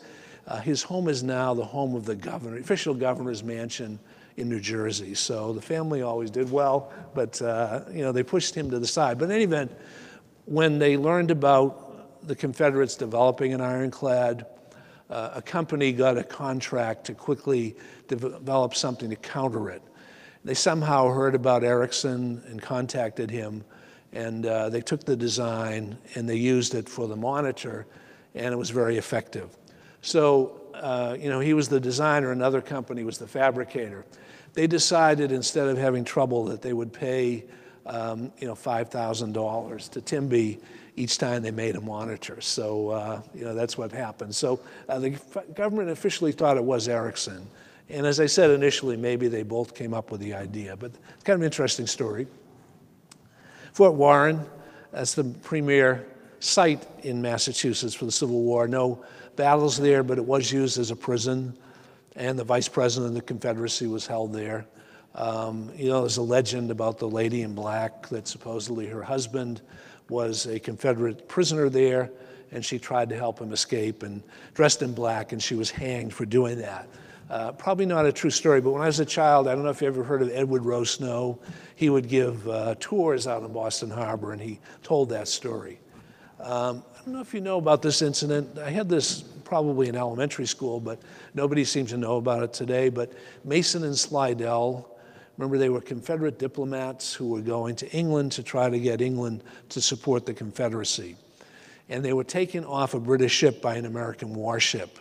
His home is now the home of the governor, official governor's mansion in New Jersey. So the family always did well, but they pushed him to the side. But in any event, when they learned about the Confederates developing an ironclad, a company got a contract to quickly develop something to counter it. They somehow heard about Erickson and contacted him, and they took the design and they used it for the Monitor, and it was very effective. So, he was the designer, another company was the fabricator. They decided instead of having trouble that they would pay, $5,000 to Timby each time they made a Monitor. So, that's what happened. So the government officially thought it was Erickson. And as I said initially, maybe they both came up with the idea, but it's kind of an interesting story. Fort Warren, that's the premier site in Massachusetts for the Civil War. No battles there, but it was used as a prison, and the vice president of the Confederacy was held there. There's a legend about the lady in black that supposedly her husband was a Confederate prisoner there, and she tried to help him escape and dressed in black, and she was hanged for doing that. Probably not a true story, but when I was a child, I don't know if you ever heard of Edward Rowe Snow. He would give tours out in Boston Harbor, and he told that story. I don't know if you know about this incident. I had this probably in elementary school, but nobody seems to know about it today. But Mason and Slidell Remember, they were Confederate diplomats who were going to England to try to get England to support the Confederacy. And they were taken off a British ship by an American warship.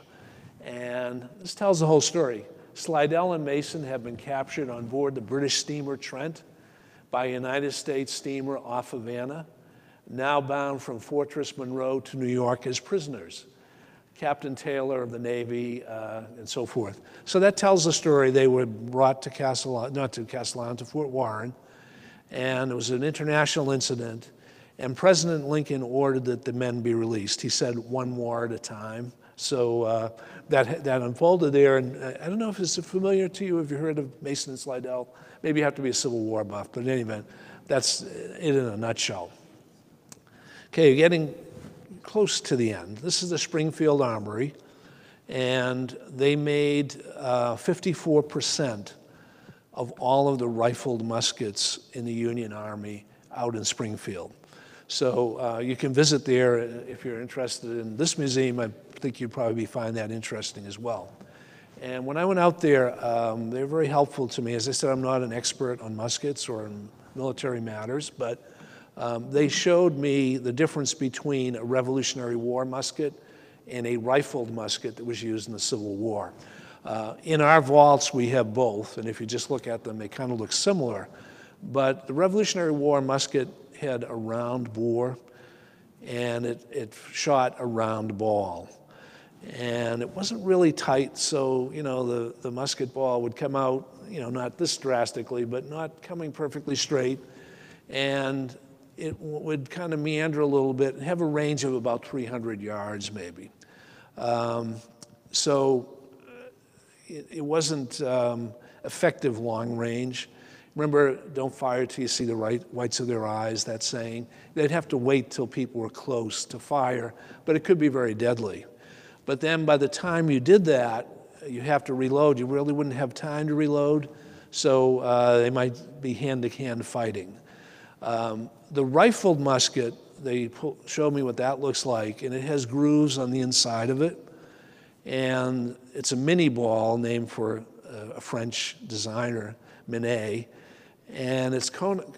And this tells the whole story. Slidell and Mason have been captured on board the British steamer Trent by a United States steamer off Havana, now bound from Fortress Monroe to New York as prisoners. Captain Taylor of the Navy, and so forth. So that tells the story. They were brought to to Fort Warren, and it was an international incident, and President Lincoln ordered that the men be released. He said one war at a time. So that unfolded there, and I don't know if it's familiar to you. Have you heard of Mason and Slidell? Maybe you have to be a Civil War buff, but in any event, that's it in a nutshell. Okay, getting close to the end. This is the Springfield Armory, and they made 54% of all of the rifled muskets in the Union Army out in Springfield. So you can visit there if you're interested in this museum. I think you'd probably find that interesting as well. And when I went out there, they were very helpful to me. As I said, I'm not an expert on muskets or on military matters, but they showed me the difference between a Revolutionary War musket and a rifled musket that was used in the Civil War. In our vaults, we have both, and if you just look at them, they kind of look similar. But the Revolutionary War musket had a round bore, and it shot a round ball. And it wasn't really tight, so the musket ball would come out, not this drastically, but not coming perfectly straight, and it would kind of meander a little bit and have a range of about 300 yards maybe. So it wasn't effective long range. Remember, don't fire till you see the whites of their eyes, that saying. They'd have to wait till people were close to fire, but it could be very deadly. But then by the time you did that, you have to reload. You really wouldn't have time to reload, so they might be hand-to-hand fighting. The rifled musket, they showed me what that looks like, and it has grooves on the inside of it, and it's a mini ball named for a French designer, Minet, and it's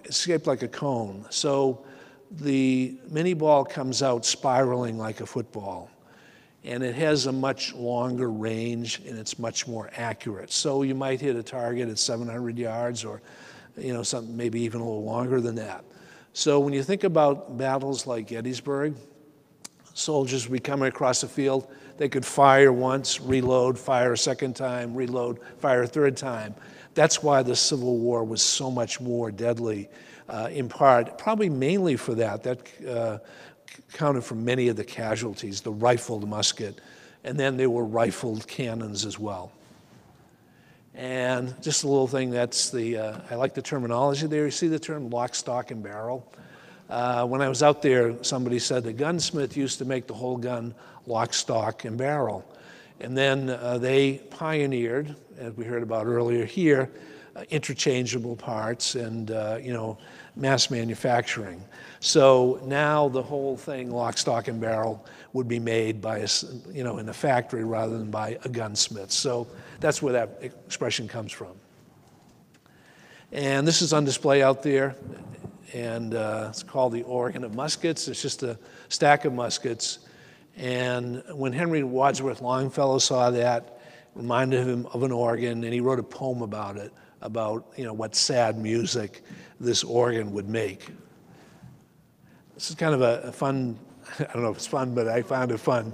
shaped like a cone. So the mini ball comes out spiraling like a football, and it has a much longer range, and it's much more accurate. So you might hit a target at 700 yards, or something maybe even a little longer than that. So when you think about battles like Gettysburg, soldiers would be coming across the field. They could fire once, reload, fire a second time, reload, fire a third time. That's why the Civil War was so much more deadly, in part, probably mainly for that. That counted for many of the casualties, the rifled musket, and then there were rifled cannons as well. And just a little thing, that's I like the terminology there. You see the term lock, stock, and barrel? When I was out there, somebody said the gunsmith used to make the whole gun lock, stock, and barrel. And then they pioneered, as we heard about earlier here, interchangeable parts and mass manufacturing. So now the whole thing, lock, stock, and barrel, would be made by in a factory rather than by a gunsmith. So that's where that expression comes from. And this is on display out there, and it's called the Organ of Muskets. It's just a stack of muskets. And when Henry Wadsworth Longfellow saw that, it reminded him of an organ, and he wrote a poem about it, about what sad music this organ would make. This is kind of a fun, I don't know if it's fun, but I found it fun.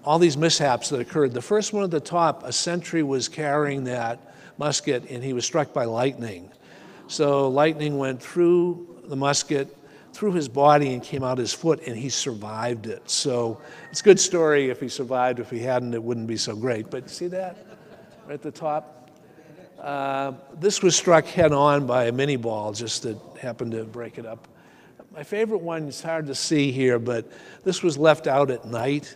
All these mishaps that occurred. The first one at the top, a sentry was carrying that musket, and he was struck by lightning. So lightning went through the musket, through his body, and came out his foot, and he survived it. So it's a good story if he survived. If he hadn't, it wouldn't be so great. But see that right at the top? This was struck head on by a mini ball, just that happened to break it up. My favorite one is hard to see here, but this was left out at night,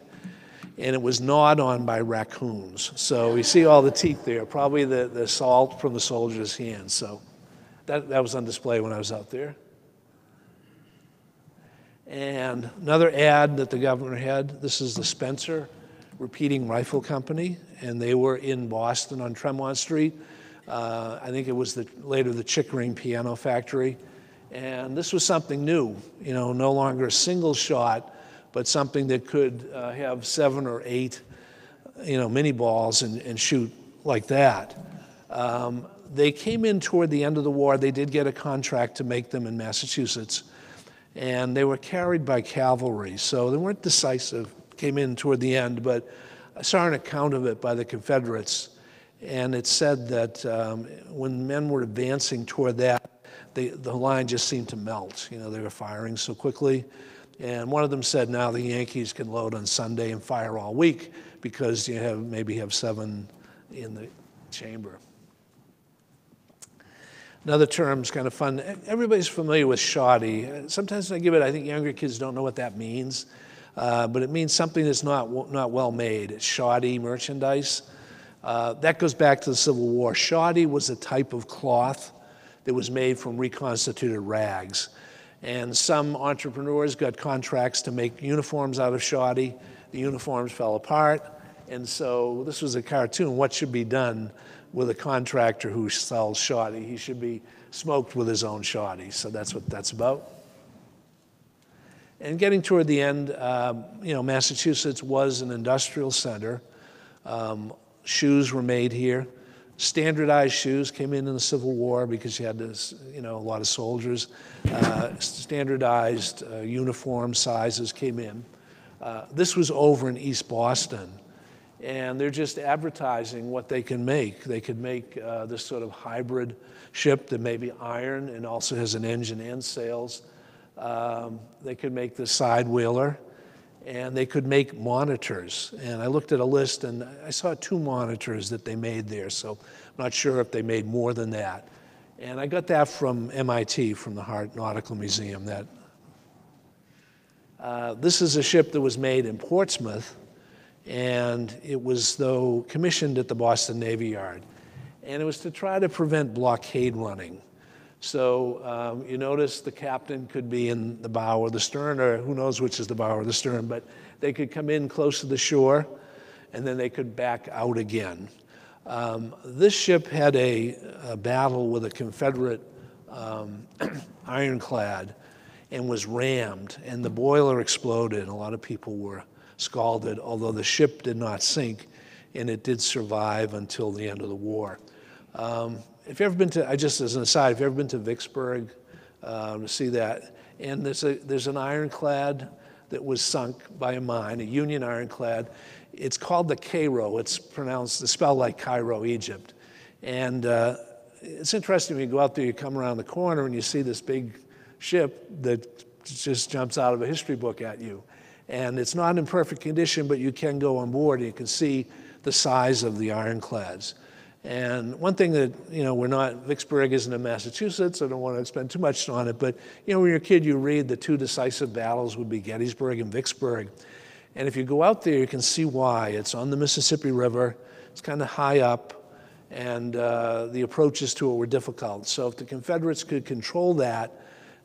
and it was gnawed on by raccoons. So you see all the teeth there, probably the salt from the soldier's hands. So that was on display when I was out there. And another ad that the governor had, this is the Spencer Repeating Rifle Company, and they were in Boston on Tremont Street. I think it was later the Chickering Piano Factory. And this was something new, no longer a single shot, but something that could have 7 or 8, mini balls and shoot like that. They came in toward the end of the war. They did get a contract to make them in Massachusetts, and they were carried by cavalry, so they weren't decisive. Came in toward the end, but I saw an account of it by the Confederates, and it said that when men were advancing toward that, the line just seemed to melt. They were firing so quickly. And one of them said, now the Yankees can load on Sunday and fire all week because you maybe have 7 in the chamber. Another term's kind of fun. Everybody's familiar with shoddy. Sometimes when I give it, I think younger kids don't know what that means. But it means something that's not well made. It's shoddy merchandise. That goes back to the Civil War. Shoddy was a type of cloth that was made from reconstituted rags. And some entrepreneurs got contracts to make uniforms out of shoddy. The uniforms fell apart. And so this was a cartoon. What should be done with a contractor who sells shoddy? He should be smoked with his own shoddy. So that's what that's about. And getting toward the end, Massachusetts was an industrial center. Shoes were made here. Standardized shoes came in the Civil War because you had this, a lot of soldiers. Standardized uniform sizes came in. This was over in East Boston, and they're just advertising what they can make. They could make this sort of hybrid ship that may be iron and also has an engine and sails. They could make the side wheeler, and they could make monitors. And I looked at a list, and I saw 2 monitors that they made there, so I'm not sure if they made more than that. And I got that from MIT, from the Hart Nautical Museum. This is a ship that was made in Portsmouth, and it was, though, commissioned at the Boston Navy Yard. And it was to try to prevent blockade running. So you notice the captain could be in the bow or the stern, or who knows which is the bow or the stern, but they could come in close to the shore, and then they could back out again. This ship had a battle with a Confederate ironclad and was rammed, and the boiler exploded, and a lot of people were scalded, although the ship did not sink, and it did survive until the end of the war. If you've ever been to, just as an aside, if you've ever been to Vicksburg to see that, and there's an ironclad that was sunk by a mine, a Union ironclad. It's called the Cairo. It's spelled like Cairo, Egypt. And it's interesting when you go out there, you come around the corner and you see this big ship that just jumps out of a history book at you. And it's not in perfect condition, but you can go on board and you can see the size of the ironclads. And one thing that, Vicksburg isn't in Massachusetts, I don't want to spend too much on it, but, when you're a kid, you read the 2 decisive battles would be Gettysburg and Vicksburg. And if you go out there, you can see why. It's on the Mississippi River, it's kind of high up, and the approaches to it were difficult. So if the Confederates could control that,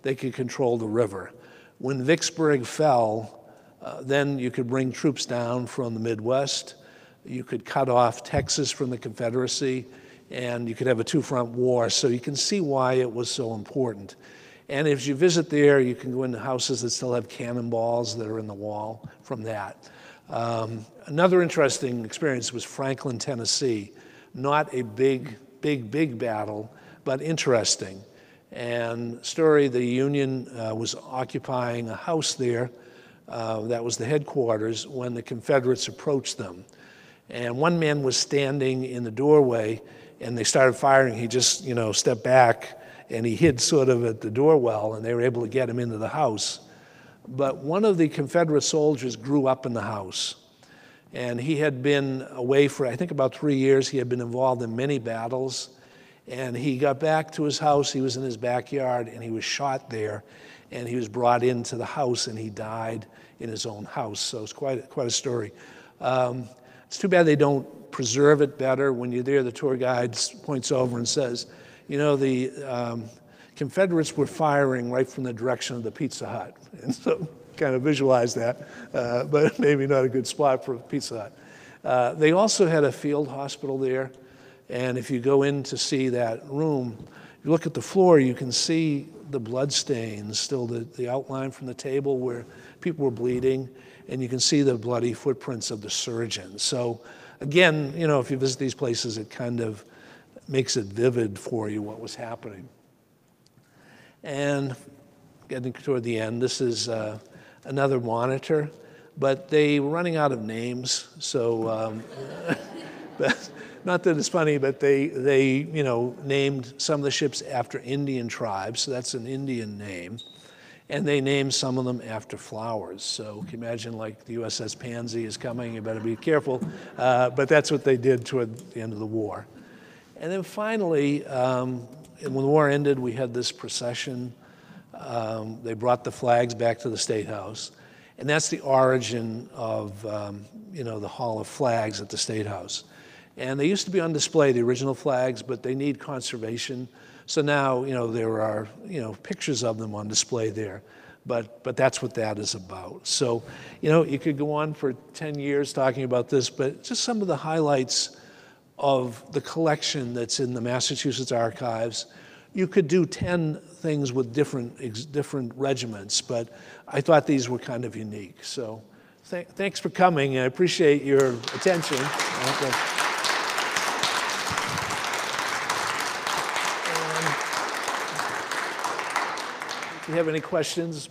they could control the river. When Vicksburg fell, then you could bring troops down from the Midwest. You could cut off Texas from the Confederacy, and you could have a 2-front war. So you can see why it was so important. And if you visit there, you can go into houses that still have cannonballs that are in the wall from that. Another interesting experience was Franklin, Tennessee. Not a big battle, but interesting. And story, the Union was occupying a house there. That was the headquarters when the Confederates approached them. And one man was standing in the doorway, and they started firing. He just, stepped back, and he hid sort of at the doorwell, and they were able to get him into the house. But one of the Confederate soldiers grew up in the house, and he had been away for, I think, about 3 years. He had been involved in many battles, and he got back to his house. He was in his backyard, and he was shot there, and he was brought into the house, and he died in his own house. So it's quite a story. It's too bad they don't preserve it better. When you're there, the tour guide points over and says, the Confederates were firing right from the direction of the Pizza Hut. And so kind of visualize that, but maybe not a good spot for a Pizza Hut. They also had a field hospital there, And if you go in to see that room, you look at the floor, you can see the blood stains, still the outline from the table where people were bleeding, and you can see the bloody footprints of the surgeons. So again, you know, if you visit these places, it kind of makes it vivid for you what was happening. And getting toward the end, this is another monitor, but they were running out of names, so but not that it's funny, but they you know, named some of the ships after Indian tribes, so that's an Indian name. And they named some of them after flowers. So can you imagine, like, the USS Pansy is coming, you better be careful. But that's what they did toward the end of the war. And then finally, when the war ended, we had this procession. They brought the flags back to the State House. And that's the origin of, you know, the Hall of Flags at the State House. And they used to be on display, the original flags, but they need conservation. So now, you know, there are, you know, pictures of them on display there. But that's what that is about. So, you know, you could go on for 10 years talking about this, but just some of the highlights of the collection that's in the Massachusetts archives. You could do 10 things with different regiments, but I thought these were kind of unique. So thanks for coming. I appreciate your attention. If you have any questions,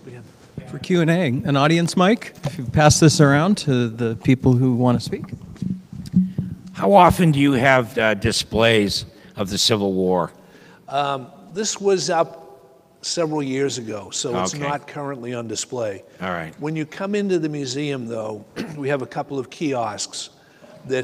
for Q&A, an audience mic, if you pass this around to the people who want to speak. How often do you have displays of the Civil War? This was up several years ago, so it's Okay. not currently on display. All right. When you come into the museum, though, we have a couple of kiosks that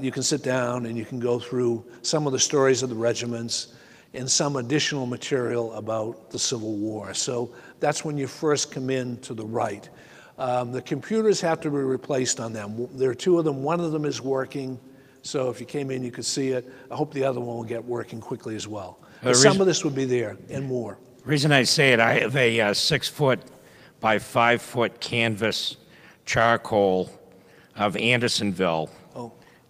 you can sit down and you can go through some of the stories of the regiments and some additional material about the Civil War. So that's when you first come in to the right. The computers have to be replaced on them. There are two of them. One of them is working, so if you came in, you could see it. I hope the other one will get working quickly as well. But some of this would be there and more. The reason I say it, I have a 6-foot by 5-foot canvas charcoal of Andersonville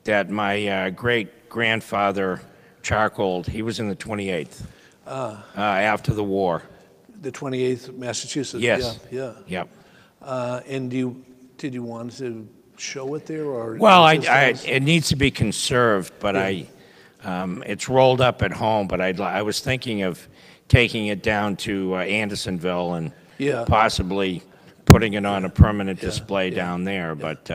that my great-grandfather charcoaled. He was in the 28th after the war. The 28th Massachusetts? Yes. Yeah. Yep. And did you want to show it there? Or Well, it needs to be conserved, but it's rolled up at home, but I was thinking of taking it down to Andersonville and possibly putting it on a permanent display down there. But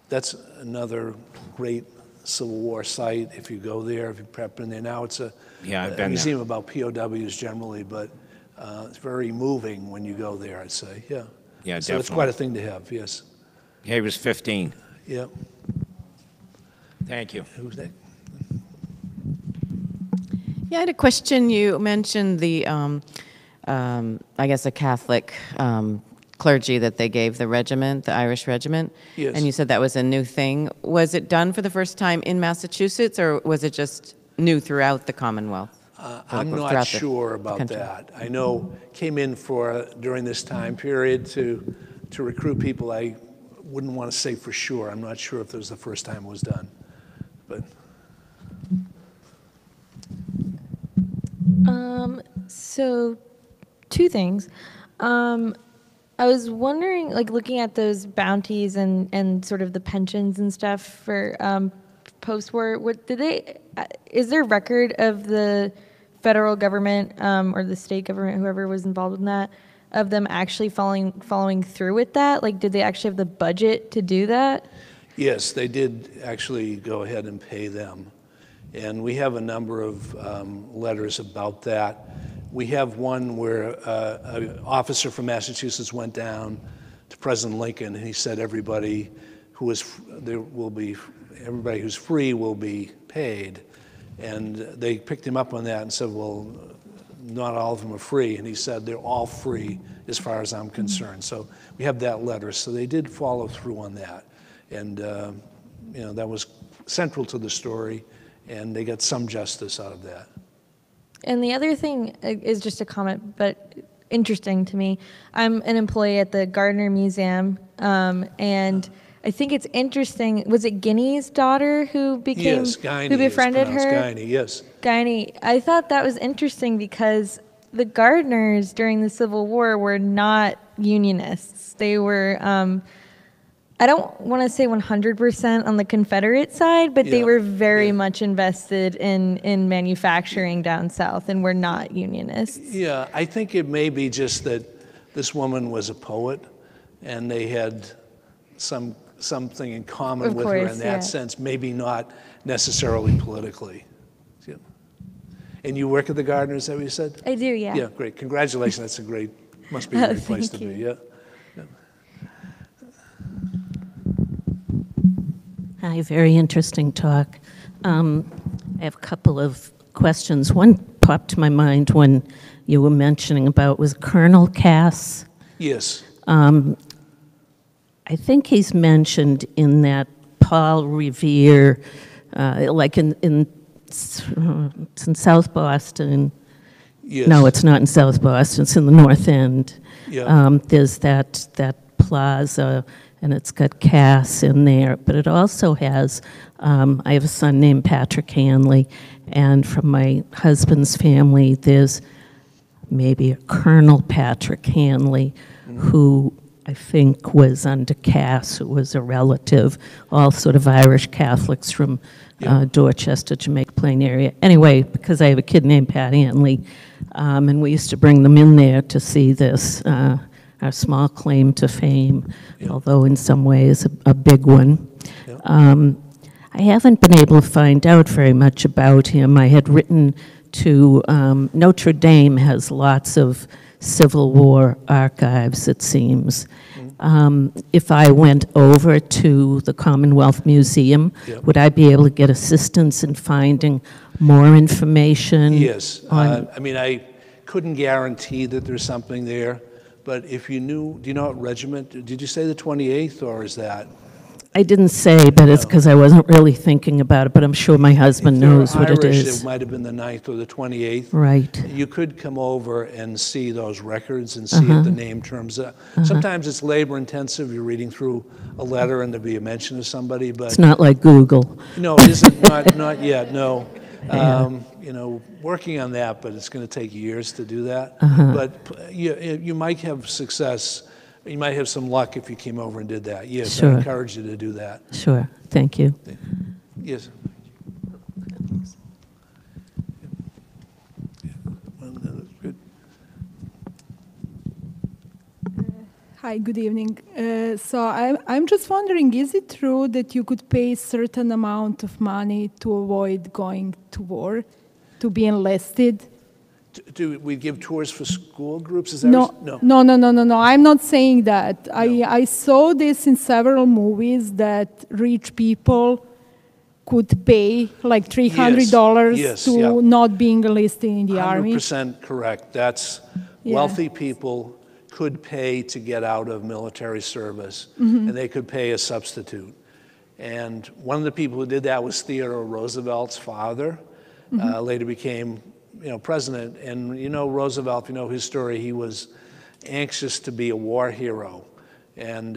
that's another great Civil War site. If you go there, if you prep in there now, it's a museum about POWs generally, but it's very moving when you go there, I'd say. Yeah. Yeah, so it's quite a thing to have. Yes. Yeah, he was 15. Yeah. Thank you. Who's that? Yeah, I had a question. You mentioned the, I guess, a Catholic clergy that they gave the regiment, the Irish Regiment. Yes. And you said that was a new thing. Was it done for the first time in Massachusetts, or was it just new throughout the Commonwealth? I'm not sure about that. I know came in during this time period to recruit people. I wouldn't want to say for sure. I'm not sure if it was the first time it was done, but. So, two things. I was wondering, like, looking at those bounties and sort of the pensions and stuff for post-war, is there record of the federal government or the state government, whoever was involved in that, of them actually following through with that? Like, did they actually have the budget to do that? Yes, they did actually go ahead and pay them. And we have a number of letters about that. We have one where an officer from Massachusetts went down to President Lincoln, and he said everybody who's free will be paid. And they picked him up on that and said, well, not all of them are free. And he said, they're all free as far as I'm concerned. So we have that letter. So they did follow through on that. And that was central to the story, and they got some justice out of that. And the other thing is just a comment, but interesting to me. I'm an employee at the Gardner Museum, and I think it's interesting. Was it Guinea's daughter who became, Yes, Guiney who befriended is pronounced her? Guiney, yes. Guiney. I thought that was interesting because the Gardners during the Civil War were not Unionists. They were, I don't want to say 100% on the Confederate side, but they Yeah, were very yeah. much invested in manufacturing down south and were not Unionists. Yeah, I think it may be just that this woman was a poet, and they had something in common Of with her course, in that yeah. sense, maybe not necessarily politically. Yeah. And you work at the Gardner, is that what you said? I do, yeah. Yeah, great. Congratulations. That's a great, must be a great place to Thank be. you. Yeah. Hi, very interesting talk. I have a couple of questions. One popped to my mind when you were mentioning about was Colonel Cass. Yes. I think he's mentioned in that Paul Revere, like it's in South Boston. Yes. No, it's not in South Boston. It's in the North End. Yeah. There's that plaza, and it's got Cass in there. But it also has, I have a son named Patrick Hanley, and from my husband's family, there's maybe a Colonel Patrick Hanley, who I think was under Cass, who was a relative, all sort of Irish Catholics from Dorchester, Jamaica Plain area. Anyway, because I have a kid named Pat Hanley, and we used to bring them in there to see this, our small claim to fame, although in some ways a big one. I haven't been able to find out very much about him. I had written to, Notre Dame has lots of Civil War archives, it seems. If I went over to the Commonwealth Museum, would I be able to get assistance in finding more information? Yes. on- I mean, I couldn't guarantee that there's something there, but if you knew, do you know what regiment? Did you say the 28th, or is that? I didn't say, but it's because I wasn't really thinking about it, but I'm sure my husband If they're knows what it Irish, is. it might have been the 9th or the 28th. Right. You could come over and see those records and see if the name terms. Sometimes it's labor intensive. You're reading through a letter and there'll be a mention of somebody, but It's not like Google. no, it isn't. Not yet. No. You know, working on that, but it's going to take years to do that. But you might have success. You might have some luck if you came over and did that. Yes, Sure. I encourage you to do that. Sure, thank you. Yes. Well, that's good. Hi, good evening. So I'm just wondering, is it true that you could pay a certain amount of money to avoid going to war, to be enlisted? Do we give tours for school groups? Is that No, no? no. I'm not saying that. I saw this in several movies that rich people could pay like $300 Yes, to yeah. not being enlisted in the army. 100% correct. That's wealthy people could pay to get out of military service, and they could pay a substitute. And one of the people who did that was Theodore Roosevelt's father. Later became, president. And Roosevelt, his story. He was anxious to be a war hero, and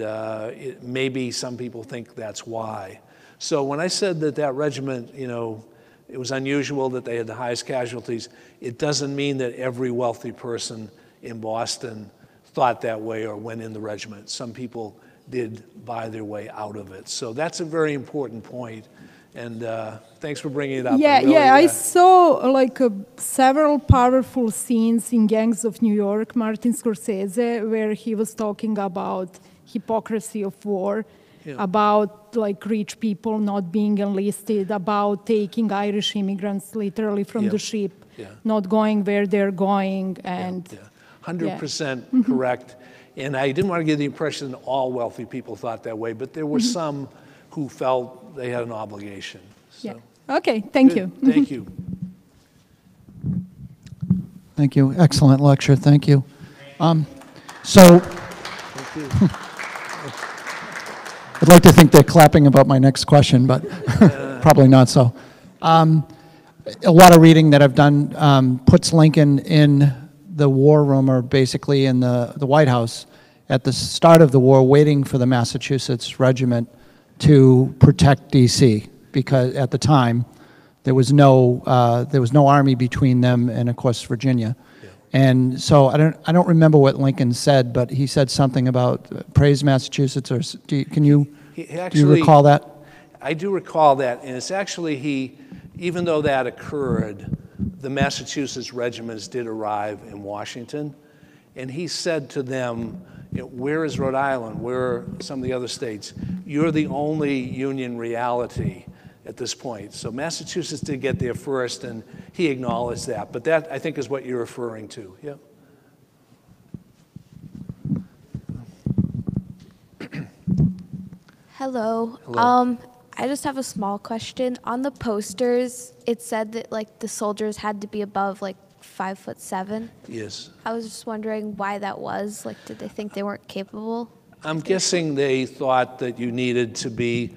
maybe some people think that's why. So when I said that regiment, it was unusual that they had the highest casualties, it doesn't mean that every wealthy person in Boston thought that way or went in the regiment. Some people did buy their way out of it. So that's a very important point. And thanks for bringing it up. I saw several powerful scenes in Gangs of New York, Martin Scorsese, where he was talking about hypocrisy of war, about rich people not being enlisted, about taking Irish immigrants literally from the ship, not going where they're going, and 100% correct. And I didn't want to give the impression that all wealthy people thought that way, but there were some who felt they had an obligation. So. Okay, thank you. Thank you. Thank you. Excellent lecture. Thank you. So I'd like to think they're clapping about my next question, but probably not so. A lot of reading that I've done puts Lincoln in the war room, or basically in the White House at the start of the war, waiting for the Massachusetts Regiment to protect DC, because at the time, there was no army between them and, of course, Virginia. Yeah. And so I don't remember what Lincoln said, but he said something about praise Massachusetts, or do you recall that? I do recall that, and it's actually even though that occurred, the Massachusetts regiments did arrive in Washington, and he said to them, where is Rhode Island? Where are some of the other states? You're the only Union reality at this point. So Massachusetts did get there first, and he acknowledged that. But that, I think, is what you're referring to. Yep. Hello. Hello. I just have a small question. On the posters, it said that like the soldiers had to be above like 5'7". Yes. I was just wondering why that was. Like, did they think they weren't capable? I'm guessing they thought that you needed to be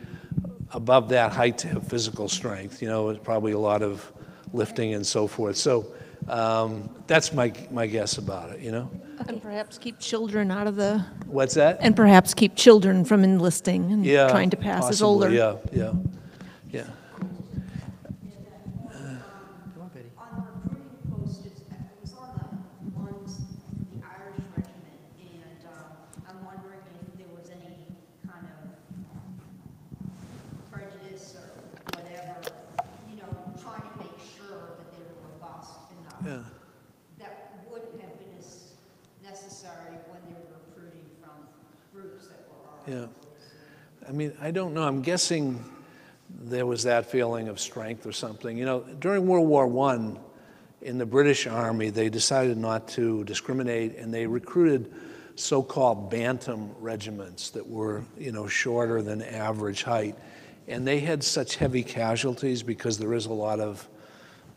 above that height to have physical strength. It's probably a lot of lifting and so forth. So that's my guess about it, And perhaps keep children out of the... What's that? And perhaps keep children from enlisting and Yeah, trying to pass as possibly, older. Yeah. On the recruiting posters, it was on the ones, the Irish Regiment, and I'm wondering if there was any kind of prejudice or whatever, trying to make sure that they were robust enough. Yeah. That wouldn't have been as necessary when they were recruiting from groups that were already. Yeah. I mean, I don't know. I'm guessing there was that feeling of strength or something. During World War I, in the British Army, they decided not to discriminate, and they recruited so-called bantam regiments that were, shorter than average height. And they had such heavy casualties because there is a lot of,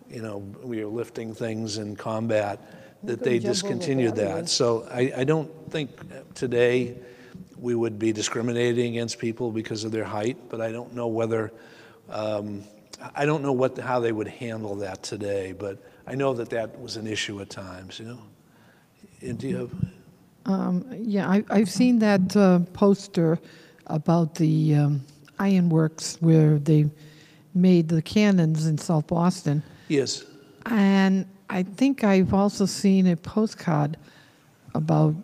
we were lifting things in combat, that they discontinued that. So I don't think today we would be discriminating against people because of their height, but I don't know whether, I don't know how they would handle that today, but I know that was an issue at times, And do you have? Yeah, I've seen that poster about the ironworks where they made the cannons in South Boston. Yes. And I think I've also seen a postcard about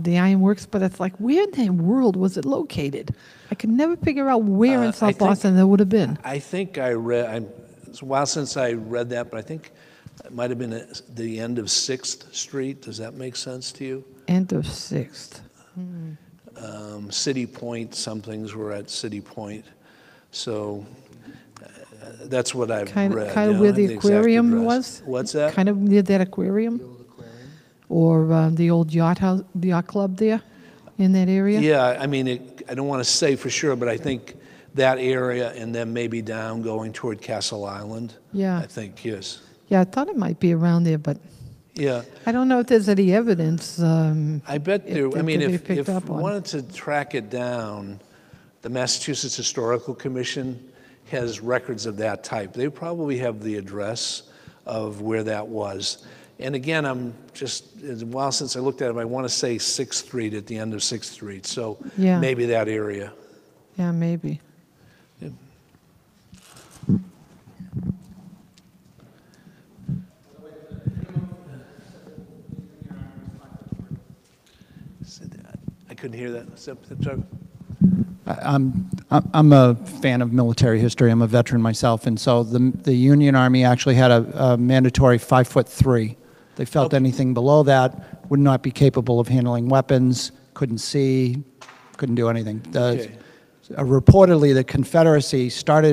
the ironworks, but it's like, where in the world was it located? I could never figure out where in South Boston that would have been. I think it's a while since I read that, but I think it might have been at the end of 6th Street. Does that make sense to you? End of 6th. City Point, some things were at City Point. So that's what I've read. Kind of where the aquarium was? What's that? Kind of near that aquarium? Or the old yacht club there in that area? Yeah, I mean, I don't want to say for sure, but I think that area and then maybe down going toward Castle Island. Yeah. I think, yes. Yeah, I thought it might be around there, but yeah, I don't know if there's any evidence. I bet there, I mean, if we on. wanted to track it down, the Massachusetts Historical Commission has records of that type. They probably have the address of where that was. And again, it's a while since I looked at it, I want to say 6th Street, at the end of 6th Street. So yeah. Maybe that area. Yeah, maybe. Yeah. I couldn't hear that. I'm a fan of military history. I'm a veteran myself, and so the Union Army actually had a mandatory 5'3". They felt anything below that would not be capable of handling weapons, couldn't see, couldn't do anything. Reportedly, the Confederacy tried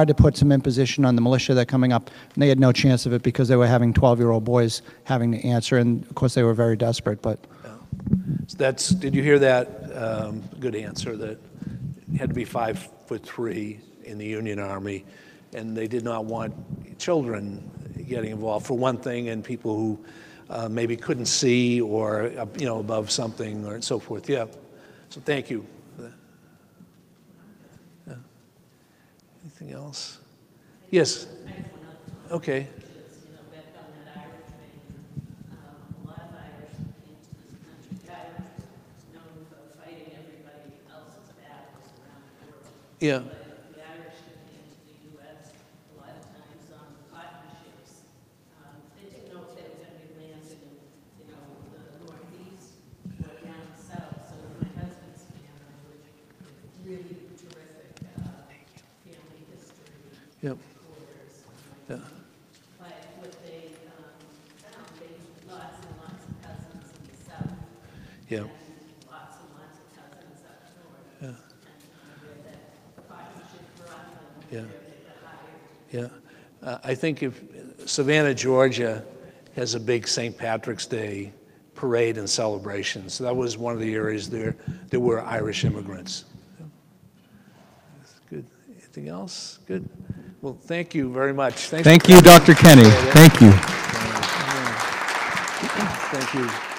to put some imposition on the militia that coming up, and they had no chance of it because they were having 12-year-old boys having to answer, and of course they were very desperate. But so did you hear that? Good answer. That it had to be 5'3" in the Union Army, and they did not want children getting involved, for one thing, and people who maybe couldn't see or above something or so forth. Yeah. So thank you for that. Yeah. Anything else? Yes. Okay. Yeah. The Irish came into the U.S. a lot of times on cotton ships. They didn't know if they were going to be landing in, the Northeast or down south. So my husband's family, which is really terrific family history. Yep. Quarters. Yeah. But what they found, they had lots and lots of cousins in the south. Yeah. And lots and lots of cousins up north. Yeah. Where that cotton ship brought them, Yeah. where they got hired. Yeah. I think if Savannah, Georgia has a big St. Patrick's Day parade and celebration. So that was one of the areas there were Irish immigrants. Yeah. That's good. Anything else? Good. Well, thank you very much. Thank you, Dr. Kenney. Thank you. Thank you.